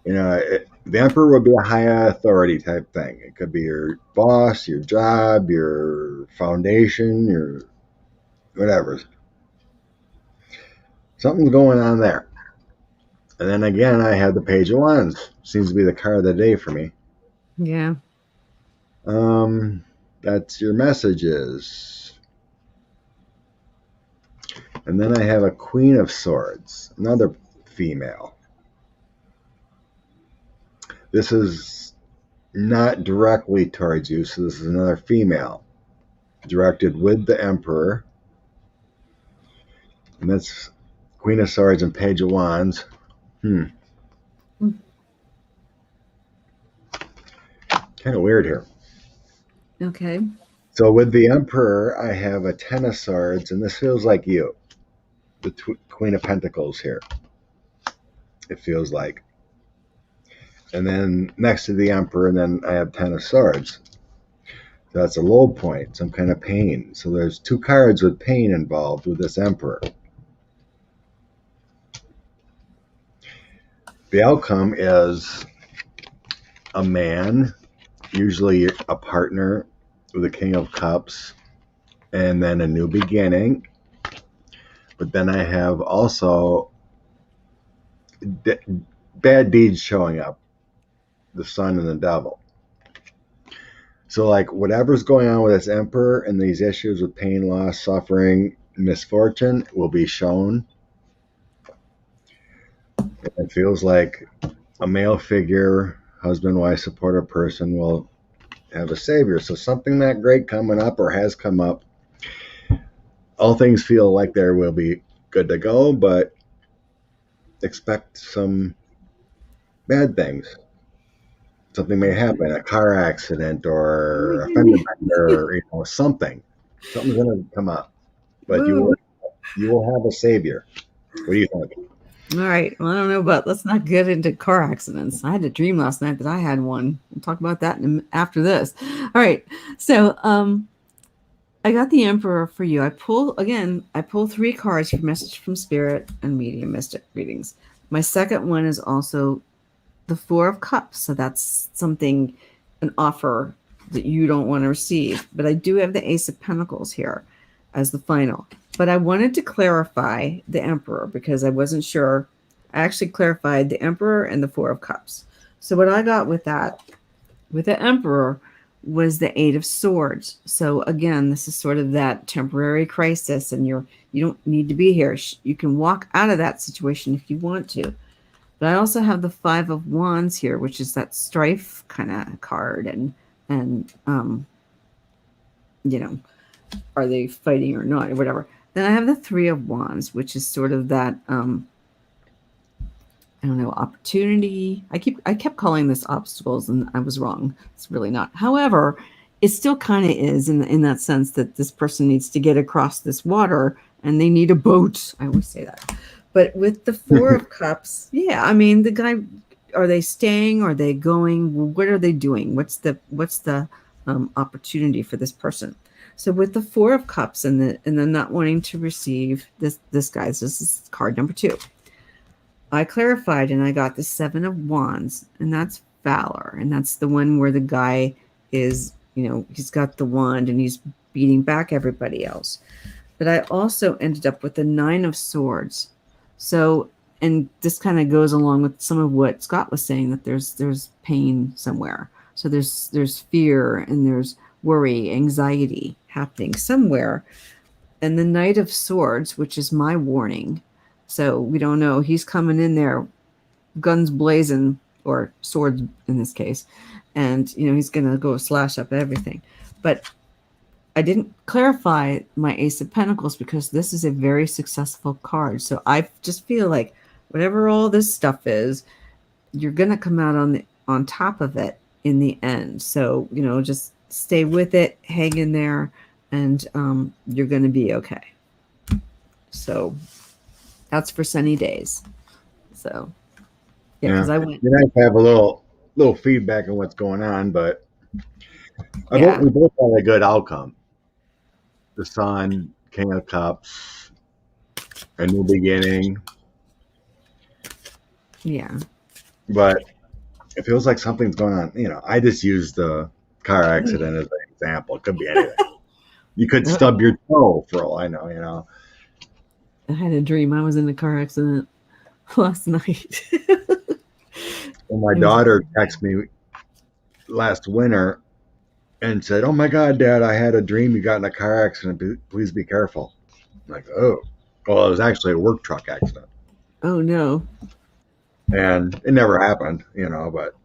The emperor would be a high authority type thing. It could be your boss, your job, your foundation, your whatever. Something's going on there. And then again, I had the Page of Wands. Seems to be the card of the day for me. Yeah. That's your messages. And then I have a Queen of Swords, another female. This is not directly towards you, so this is another female directed with the Emperor. And that's Queen of Swords and Page of Wands. Kind of weird here. Okay. So with the Emperor, I have a Ten of Swords, and this feels like you. The Queen of Pentacles here. It feels like. And then next to the Emperor, and then I have Ten of Swords. So that's a low point, some kind of pain. So there's two cards with pain involved with this Emperor. The outcome is a man, usually a partner with a King of Cups, and then a new beginning. But then I have also bad deeds showing up, the Sun and the Devil. So like whatever's going on with this Emperor and these issues with pain, loss, suffering, misfortune will be shown. It feels like a male figure, husband, wife, supporter person will have a savior. So something that great coming up or has come up. All things feel like there will be good to go, but expect some bad things. Something may happen, a car accident or a fender bender, or something. Something's going to come up, but you will have a savior. What do you think? All right. Well, I don't know about. Let's not get into car accidents. I had a dream last night that I had one. We'll talk about that after this. All right. So, I got the Emperor for you. I pull 3 cards for Message from Spirit and Medium Mystic readings. My second one is also the Four of Cups. So that's something, an offer that you don't want to receive. But I do have the Ace of Pentacles here as the final. But I wanted to clarify the Emperor because I wasn't sure. I actually clarified the Emperor and the Four of Cups. So what I got with the Emperor was the Eight of Swords. So again, this is sort of that temporary crisis, and you don't need to be here. You can walk out of that situation if you want to. But I also have the Five of Wands here, which is that strife kind of card, and you know, are they fighting or not, or whatever. Then I have the Three of Wands, which is sort of that I don't know, opportunity. I kept calling this obstacles, and I was wrong. It's really not. However, it still kind of is in that sense that this person needs to get across this water and they need a boat. I always say that. But with the Four of Cups, yeah, I mean the guy, are they staying? Are they going? What are they doing? What's the opportunity for this person? So with the Four of Cups and the not wanting to receive this guy's, this is card number 2. I clarified and I got the Seven of Wands, and that's valor. And that's the one where the guy is, he's got the wand and he's beating back everybody else. But I also ended up with the Nine of Swords. So, and this kind of goes along with some of what Scott was saying, that there's pain somewhere. So there's fear and there's worry, anxiety happening somewhere. And the Knight of Swords, which is my warning. So we don't know. He's coming in there, guns blazing, or swords in this case, and he's gonna go slash up everything. But I didn't clarify my Ace of Pentacles because this is a very successful card. So I just feel like whatever all this stuff is, you're gonna come out on top of it in the end. So just stay with it, hang in there, and you're gonna be okay. So that's for sunny days. So yeah, because I went. You nice to have a little feedback on what's going on, but Yeah, we both had a good outcome. The Sun, King of Cups, a new beginning, yeah. but it feels like something's going on. I just used the car accident as an example. It could be anything. You could stub your toe for all I know. I had a dream I was in a car accident last night. Well, my It was daughter texted me last winter and said, "Oh my God, Dad, I had a dream you got in a car accident. Please be careful." I'm like, oh, well, it was actually a work truck accident, oh no. and it never happened, but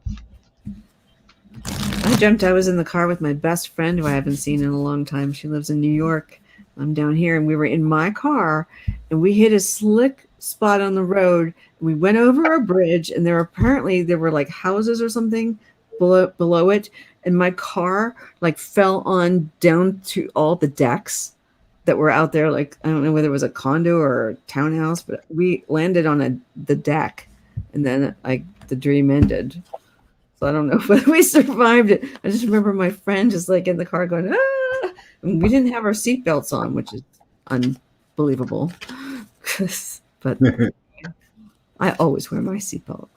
I dreamt I was in the car with my best friend who I haven't seen in a long time. She lives in New York. I'm down here, and we were in my car, and we hit a slick spot on the road. We went over a bridge, and there were like houses or something below it, and my car like fell on down to all the decks that were out there. Like I don't know whether it was a condo or a townhouse, but we landed on the deck, and then like the dream ended. So I don't know whether we survived it. I just remember my friend just like in the car going, ah! And we didn't have our seatbelts on, which is unbelievable. But I always wear my seatbelt.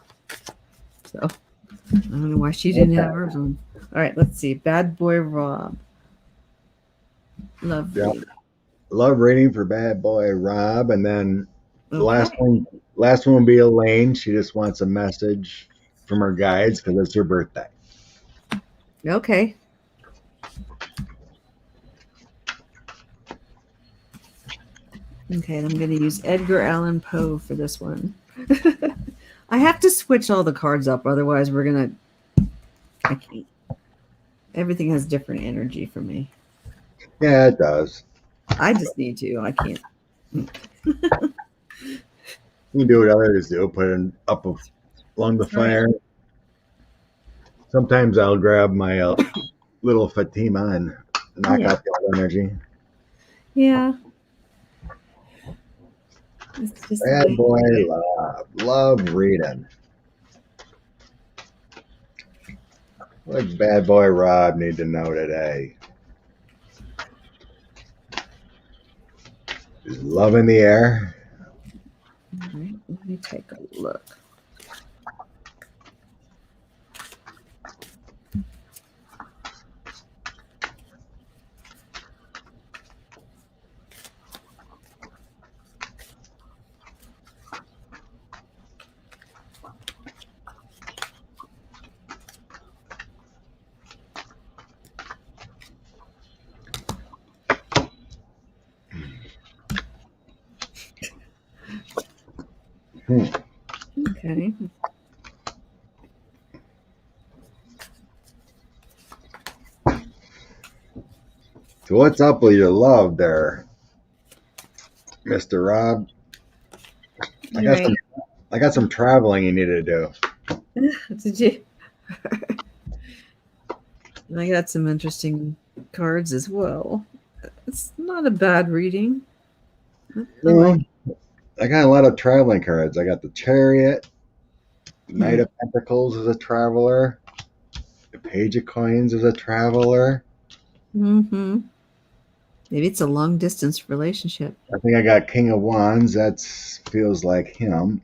So I don't know why she didn't have hers on. All right, let's see. Bad Boy Rob. Love yeah, read. love reading for Bad Boy Rob, and then the last Okay. one, last one will be Elaine. She just wants a message from her guides because it's her birthday. Okay. Okay, and I'm going to use Edgar Allan Poe for this one. I have to switch all the cards up, otherwise we're going to. I can't. Everything has different energy for me. Yeah, it does. I just need to. I can't. You can do what others do, put it up along the Right. fire. Sometimes I'll grab my little Fatima and knock Yeah. out the other energy. Yeah. It's just the Bad way. Boy love reading. What does Bad Boy Rob need to know today? Is love in the air? All right. Let me take a look. Hmm. Okay. So what's up with your love there, Mr. Rob? I All got some right. I got some traveling you need to do. Did you? I got some interesting cards as well. It's not a bad reading. I Well, like. I got a lot of traveling cards. I got the Chariot, Knight Hmm. of Pentacles as a traveler, the Page of Coins as a traveler. Mm-hmm. Maybe it's a long distance relationship. I think I got King of Wands. That feels like him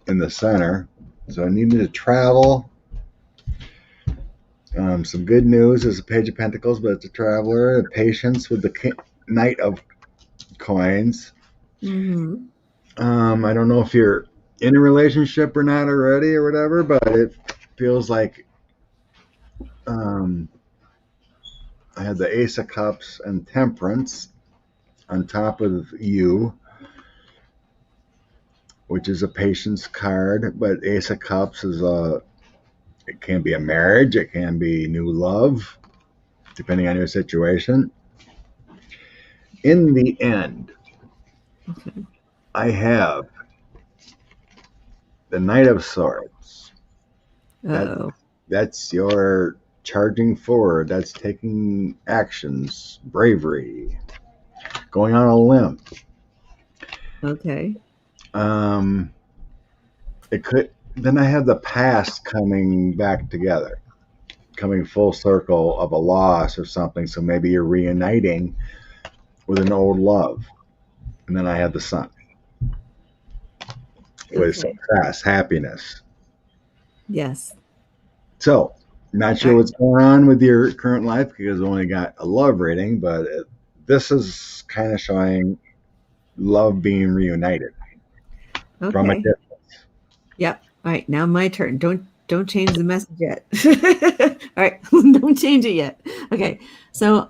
in the center. So I needed to travel. Some good news is a Page of Pentacles, but it's a traveler. Patience with the Knight of Coins. Mm-hmm. I don't know if you're in a relationship or not already or whatever, but it feels like um, I had the Ace of Cups and Temperance on top of you, which is a patience card. But Ace of Cups is it can be a marriage, it can be new love, depending on your situation. In the end, Okay. I have the Knight of Swords. That Uh-oh. that's your charging forward. That's taking actions, bravery, going on a limb. Okay. Um, it could. Then I have the past coming back together, coming full circle of a loss or something. So maybe you're reuniting with an old love. And then I have the sun with Okay. success, happiness. Yes. So, not All sure what's going on with your current life because I only got a love rating, but this is kind of showing love being reunited from a Okay. distance. Yep. All right. Now my turn. Don't change the message yet. All right. Don't change it yet. Okay. So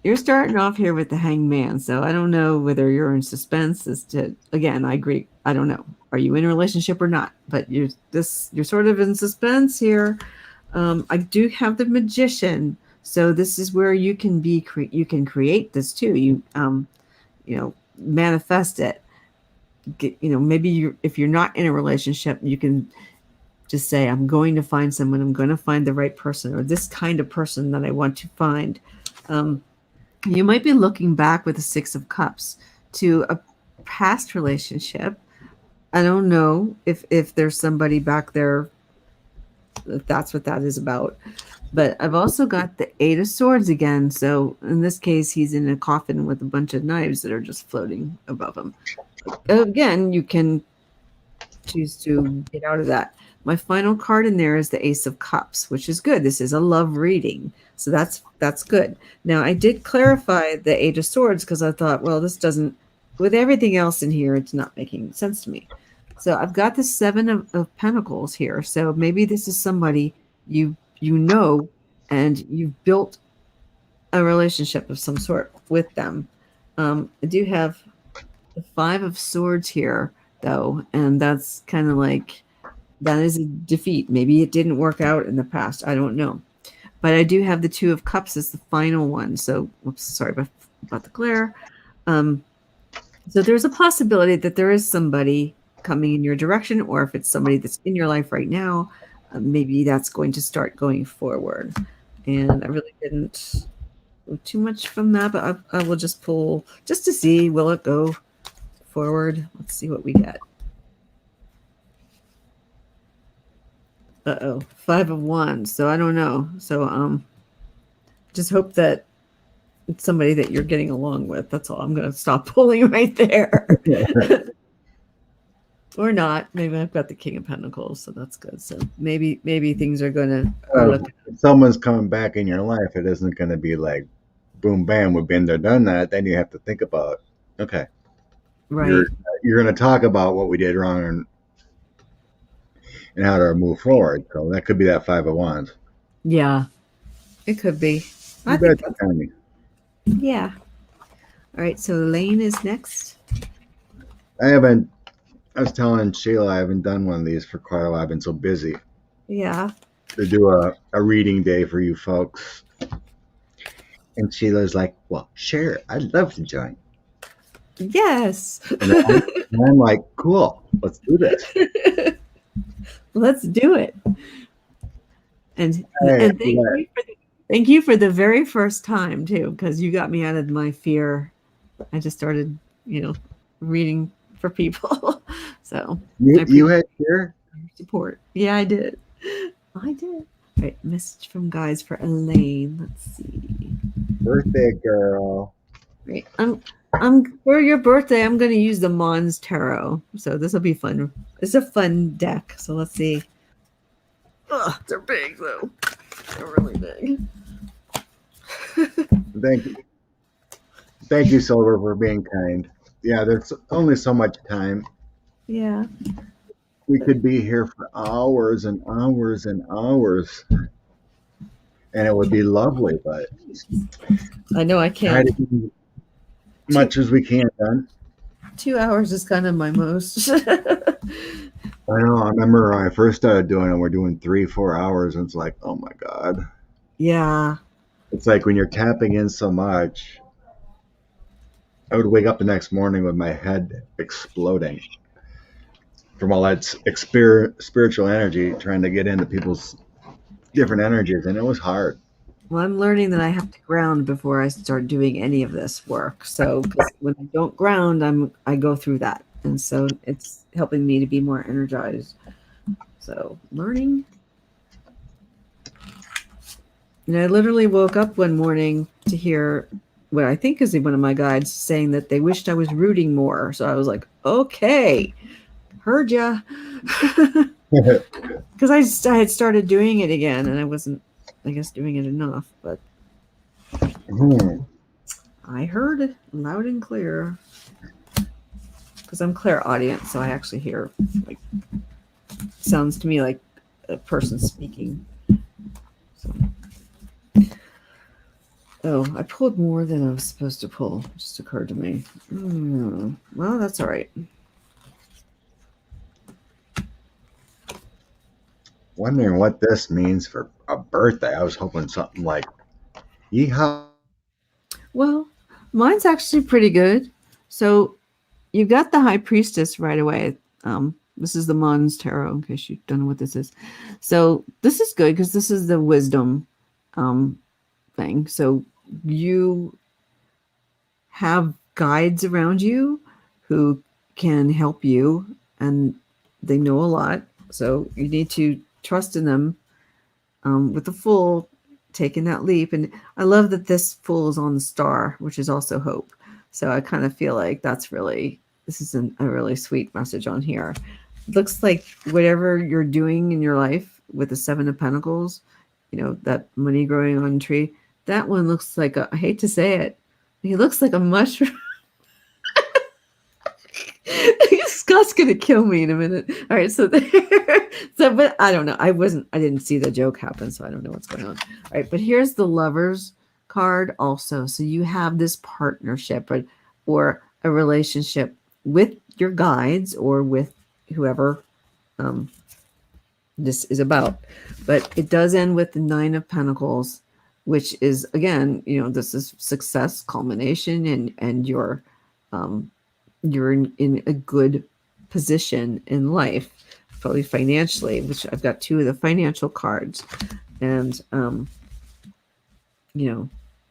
you're starting off here with the hangman. So I don't know whether you're in suspense as to, again, I agree. I don't know. Are you in a relationship or not? But you're sort of in suspense here. I do have the magician. So this is where you can you can create this too. Manifest it. Maybe if you're not in a relationship, you can just say, I'm going to find someone, I'm going to find the right person, or this kind of person that I want to find. Um, you might be looking back with the Six of Cups to a past relationship. I don't know if there's somebody back there, if that's what that is about. But I've also got the Eight of Swords again. So in this case, he's in a coffin with a bunch of knives that are just floating above him. Again, you can choose to get out of that. My final card in there is the Ace of Cups, which is good. This is a love reading. So that's good. Now I did clarify the Eight of Swords because I thought, well, this doesn't with everything else in here, it's not making sense to me. So I've got the Seven of Pentacles here. So maybe this is somebody you know and you've built a relationship of some sort with them. I do have the Five of Swords here, though, and that's kind of like that is a defeat. Maybe it didn't work out in the past. I don't know. But I do have the Two of Cups as the final one. So, whoops, sorry about the glare. Um, so there's a possibility that there is somebody coming in your direction, or if it's somebody that's in your life right now, maybe that's going to start going forward. And I really didn't go too much from that, but I will just pull just to see will it go forward. Let's see what we get. Uh-oh, Five of Wands. So I don't know. So just hope that it's somebody that you're getting along with. That's all. I'm going to stop pulling right there. Or not. Maybe I've got the King of Pentacles, so that's good. So maybe things are going to are looking If someone's coming back in your life, it isn't going to be like, boom, bam, we've been there, done that. Then you have to think about, okay, you're right. you're going to talk about what we did wrong and how to move forward. So that could be that Five of Wands. Yeah, it could be. I You think bet you that's tell me. yeah. All right, so Lane is next. I haven't. I was telling Shayla I haven't done one of these for quite a while. I've been so busy Yeah. to do a reading day for you folks. And Sheila's like, well, sure, I'd love to join. Yes. And I'm like, cool, let's do this. Let's do it. And Hey, and thank you for the very first time too, because you got me out of my fear. I just started, you know, reading for people. So I you appreciate had here your support. Yeah, I did. I did. All right, message from guys for Elaine. Let's see. birthday girl. Great. I'm for your birthday. I'm going to use the Mons Tarot. So this will be fun. It's a fun deck. So let's see. Ugh, they're big though. They're really big. Thank you. Thank you, Silver, for being kind. Yeah, there's only so much time. Yeah. We could be here for hours and hours and hours, and it would be lovely, but I know I try can't. to do as Two much as we can done. 2 hours is kind of my most. I know. I remember when I first started doing it, we're doing 3, 4 hours, and it's like, oh my God. Yeah. It's like when you're tapping in so much, I would wake up the next morning with my head exploding from all that spiritual energy trying to get into people's different energies, and it was hard. Well, I'm learning that I have to ground before I start doing any of this work. So, because when I don't ground, I go through that, and so it's helping me to be more energized. So, learning. And I literally woke up one morning to hear what I think is one of my guides saying that they wished I was rooting more. So I was like, okay, heard ya. Because I had started doing it again and I wasn't, I guess, doing it enough. But Hmm. I heard it loud and clear. Because I'm clairaudient, so I actually hear, like, sounds to me like a person speaking. So. Oh, I pulled more than I was supposed to pull. It just occurred to me. Well, that's all right. Wondering what this means for a birthday. I was hoping something like yeehaw. Well, mine's actually pretty good. So you've got the High Priestess right away. This is the Mons Tarot, in case you don't know what this is. So this is good because this is the wisdom thing. So you have guides around you who can help you, and they know a lot. So you need to trust in them with the Fool taking that leap. And I love that this Fool is on the star, which is also hope. So I kind of feel like this is a really sweet message on here. It looks like whatever you're doing in your life with the Seven of Pentacles, that money growing on a tree, that one looks like I hate to say it, he looks like a mushroom. Scott's gonna kill me in a minute. All right, so but I don't know. I didn't see the joke happen, so I don't know what's going on. All right, but here's the lovers card also. So you have this partnership or a relationship with your guides or with whoever um, this is about. But it does end with the Nine of Pentacles, which is again, this is success, culmination, and you're in a good position in life, probably financially, which I've got two of the financial cards, and you know,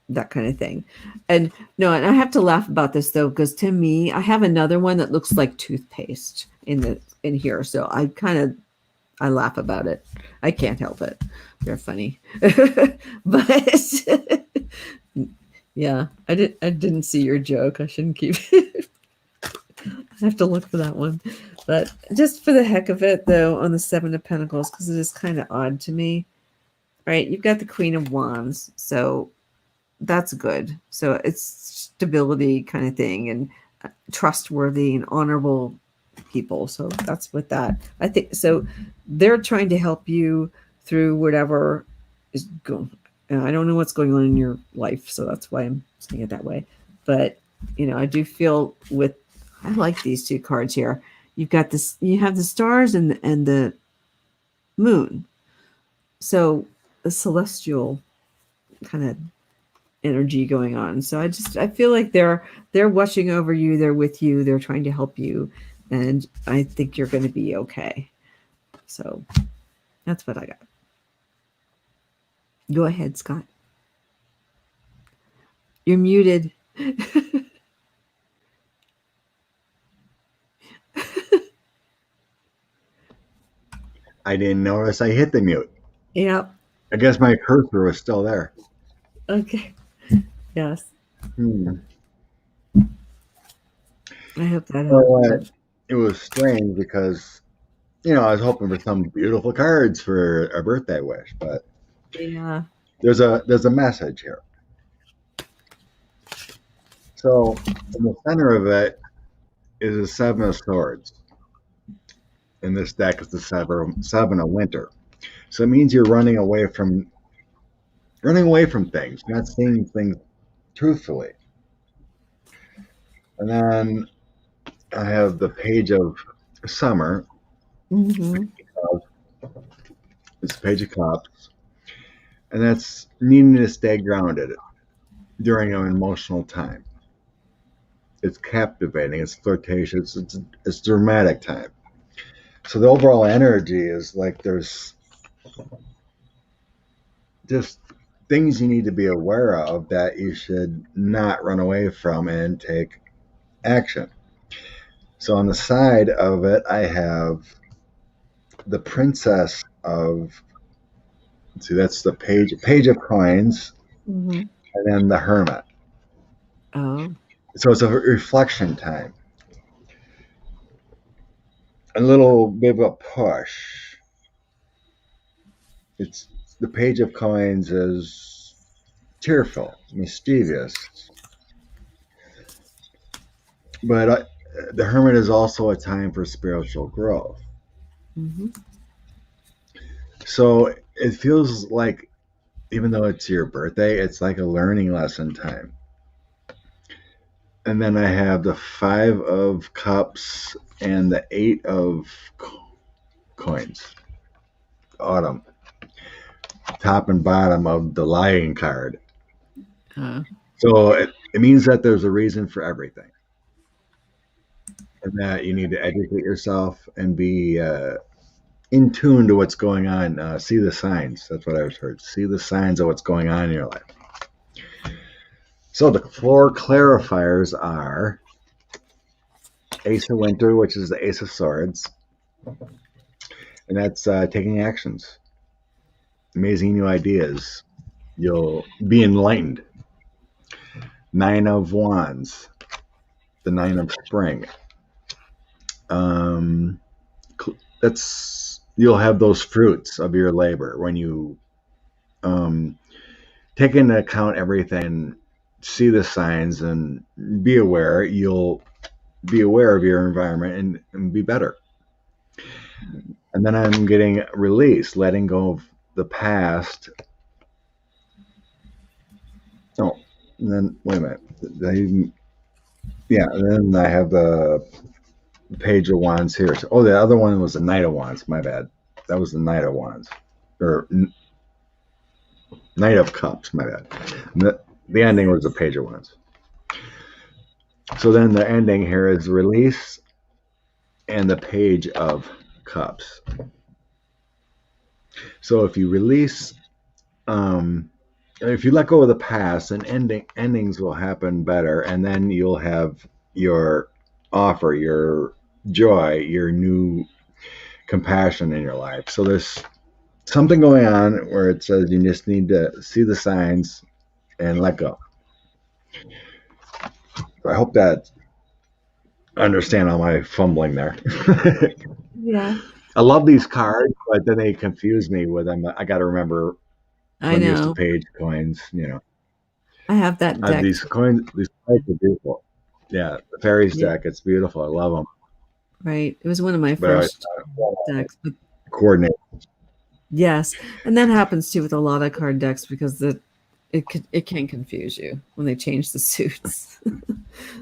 that kind of thing. And no, and I have to laugh about this though, because to me, I have another one that looks like toothpaste in here. So I laugh about it. I can't help it. They're funny. But yeah, I didn't see your joke. I shouldn't keep I have to look for that one. But just for the heck of it, though, on the Seven of Pentacles, because it is kind of odd to me, right? You've got the Queen of Wands, so that's good. So it's stability kind of thing, and trustworthy and honorable people. So that's what that I think. So they're trying to help you through whatever is going. I don't know what's going on in your life, so that's why I'm saying it that way. But I do feel I like these two cards here. you've got this, you have the stars and the moon. So a celestial kind of energy going on. So I feel like they're watching over you, they're with you, they're trying to help you, and I think you're going to be okay. So that's what I got. Go ahead, Scott. You're muted. I didn't notice I hit the mute. Yep. I guess my cursor was still there. Okay. Yes. Hmm. I hope that helped. Well, it was strange because I was hoping for some beautiful cards for a birthday wish, but Yeah. there's a message here. So in the center of it is a seven of swords. In this deck is the seven of winter. So it means you're running away from things, not seeing things truthfully. And then I have the page of summer. Mm-hmm. It's a page of cups, and that's needing to stay grounded during an emotional time. It's captivating, it's flirtatious, it's dramatic time. So the overall energy is like there's just things you need to be aware of that you should not run away from and take action. So on the side of it, I have the princess of, see, that's the page of coins, Mm-hmm. and then the hermit. Oh. So it's a reflection time, a little bit of a push. It's the page of coins is tearful, mischievous, but the hermit is also a time for spiritual growth. Mm-hmm. So it feels like, even though it's your birthday, it's like a learning lesson time. And then I have the five of cups and the eight of coins. Autumn. Top and bottom of the lying card. Uh, So it means that there's a reason for everything. And that you need to educate yourself and be in tune to what's going on. See the signs. That's what I was heard. See the signs of what's going on in your life. So the four clarifiers are Ace of Winter, which is the Ace of Swords. And that's taking actions, amazing new ideas. You'll be enlightened. Nine of Wands, the Nine of Spring. Um, that's you'll have those fruits of your labor when you take into account everything, see the signs, and be aware. You'll be aware of your environment and be better. And then I'm getting release, letting go of the past. Oh, and then wait a minute. Yeah, and then I have the Page of Wands here. So, the other one was the Knight of Wands. My bad. That was the Knight of Wands, or Knight of Cups. My bad. The ending was the Page of Wands. So then the ending here is release and the Page of Cups. So if you release, if you let go of the past, then endings will happen better, and then you'll have your offer, your joy, your new compassion in your life. So there's something going on where it says you just need to see the signs and let go. So I hope that understand all my fumbling there. yeah. I love these cards, but then they confuse me with them. I got to remember I I'm used to know. page coins. I have that deck These too. coins, these cards are beautiful. Yeah, the fairies Yeah. deck, it's beautiful. I love them, Right. It was one of my but I first decks. But coordinate. yes, and that happens too with a lot of card decks because it can confuse you when they change the suits.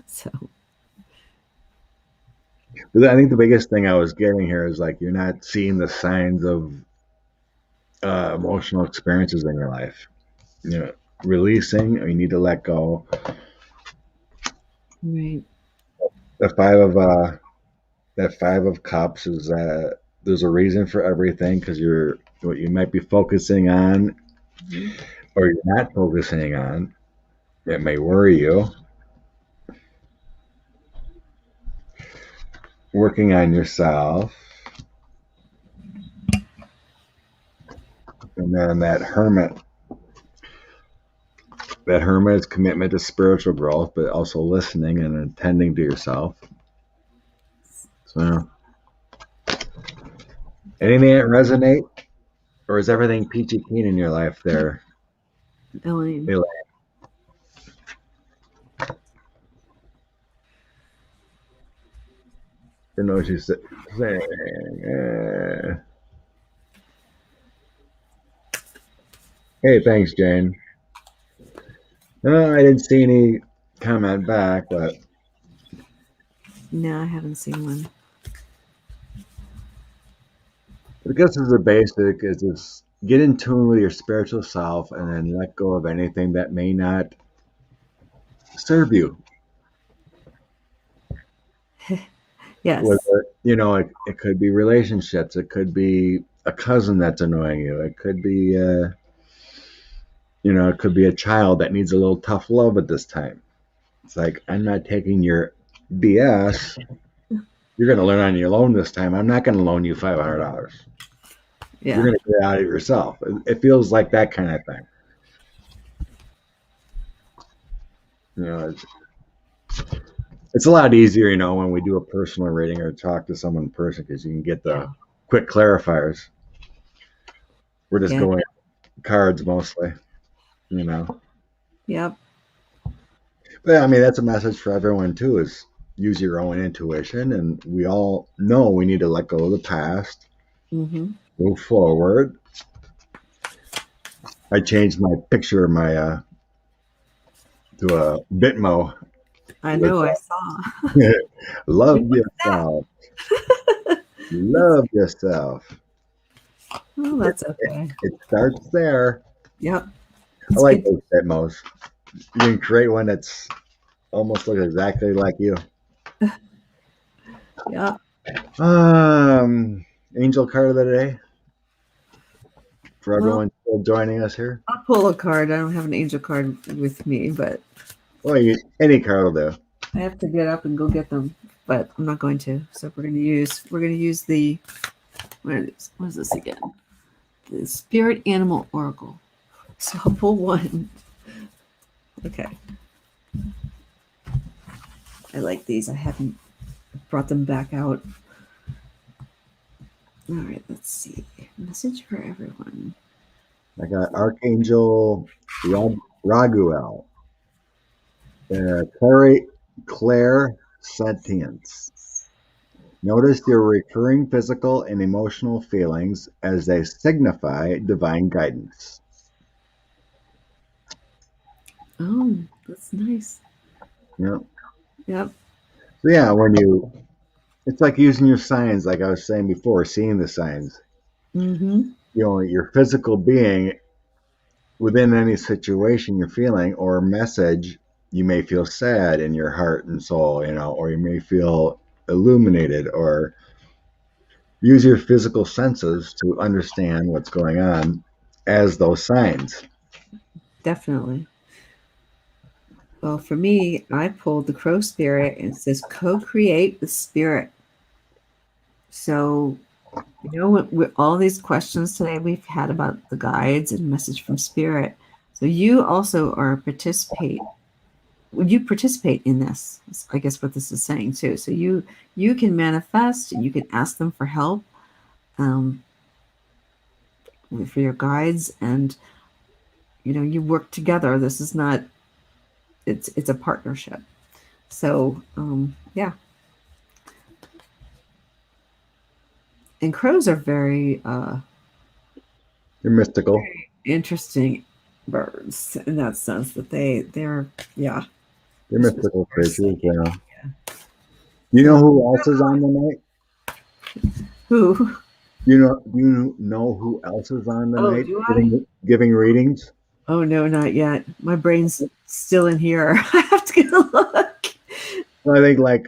So But I think the biggest thing I was getting here is like you're not seeing the signs of emotional experiences in your life. You know, releasing, or you need to let go. Right. The five of that 5 of cups is that there's a reason for everything because you're what you might be focusing on Mhm. or you're not focusing on. It may worry you. Working on yourself, and then that hermit is commitment to spiritual growth, but also listening and attending to yourself. So, anything that resonate, or is everything peachy keen in your life there? Elaine. Elaine? You know she's saying. Hey, thanks, Jane. No, I didn't see any comment back, but No, I haven't seen one. I guess as a basic is just get in tune with your spiritual self and then let go of anything that may not serve you. Yes. Whether it could be relationships, it could be a cousin that's annoying you, it could be it could be a child that needs a little tough love at this time. It's like I'm not taking your BS. You're going to learn on your own this time. I'm not going to loan you $500. You're Yeah. going to get out of yourself. It feels like that kind of thing. You know, it's a lot easier, when we do a personal reading or talk to someone in person because you can get the Yeah. quick clarifiers. We're just Yeah. going cards mostly, you know. Yep. But I mean, that's a message for everyone too: is use your own intuition, and we all know we need to let go of the past, Hmm. move forward. I changed my picture of my to a Bitmo I with know. I saw. love What's that? yourself, love yourself. Oh, It, that's okay. it starts there. Yep. I It's like good. those Bitmos. You can create one that's almost looks exactly like you. Yeah. Um, Angel card of the day for Well, everyone still joining us here. I'll pull a card. I don't have an angel card with me, but Well, any card will do. I have to get up and go get them. But I'm not going to. So we're gonna use the what is this again? The Spirit Animal Oracle. So I'll pull one. Okay. I like these. I haven't brought them back out. All right, let's see. Message for everyone. I got Archangel Raguel, Claire Sentience. Notice your recurring physical and emotional feelings as they signify divine guidance. Oh, that's nice. You know? Yep. So yeah, it's like using your signs, like I was saying before, seeing the signs. Mm-hmm. Your physical being within any situation you're feeling or message, you may feel sad in your heart and soul, or you may feel illuminated, or use your physical senses to understand what's going on as those signs. Definitely. Well, for me, I pulled the crow spirit and it says co-create with spirit. So, with all these questions today we've had about the guides and message from spirit. So you also are participate. You participate in this. Is I guess what this is saying too. So you can manifest and you can ask them for help um, for your guides, and you work together. This is not. It's a partnership. So yeah, and crows are very You're mystical. interesting birds in that sense that they're yeah You're mystical they're creatures, psychic. you know. You know So who else is on tonight? who? You know who else is on Oh, tonight do I? giving readings? Oh no, not yet. My brain's still in here. I have to go look.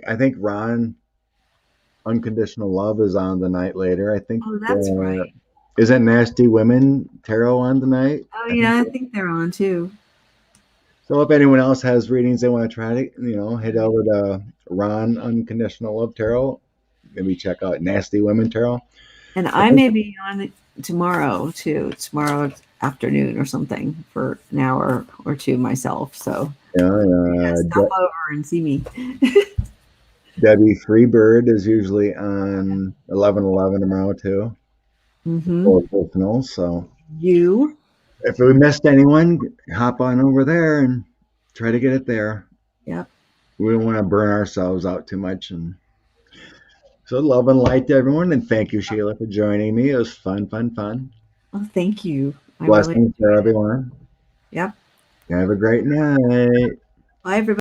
I think Ron Unconditional Love is on the night later. I think Oh, that's right. isn't Nasty Women Tarot on tonight? Oh I think yeah, I so. think they're on too. So if anyone else has readings they want to try to, head over to Ron Unconditional Love Tarot. Maybe check out Nasty Women Tarot. And I I think may be on tomorrow too, tomorrow afternoon or something for an hour or two myself. So yeah, stop over and see me. Debbie Freebird is usually on 11:11 tomorrow too, Mm-hmm. or personal. So You. if we missed anyone, hop on over there and try to get it there. Yep. We don't want to burn ourselves out too much. And so love and light to everyone, and thank you, Sheila, for joining me. It was fun, fun, fun. Well, thank you. I really Blessings for enjoyed it. everyone. Yep. Have a great night. Bye, everybody.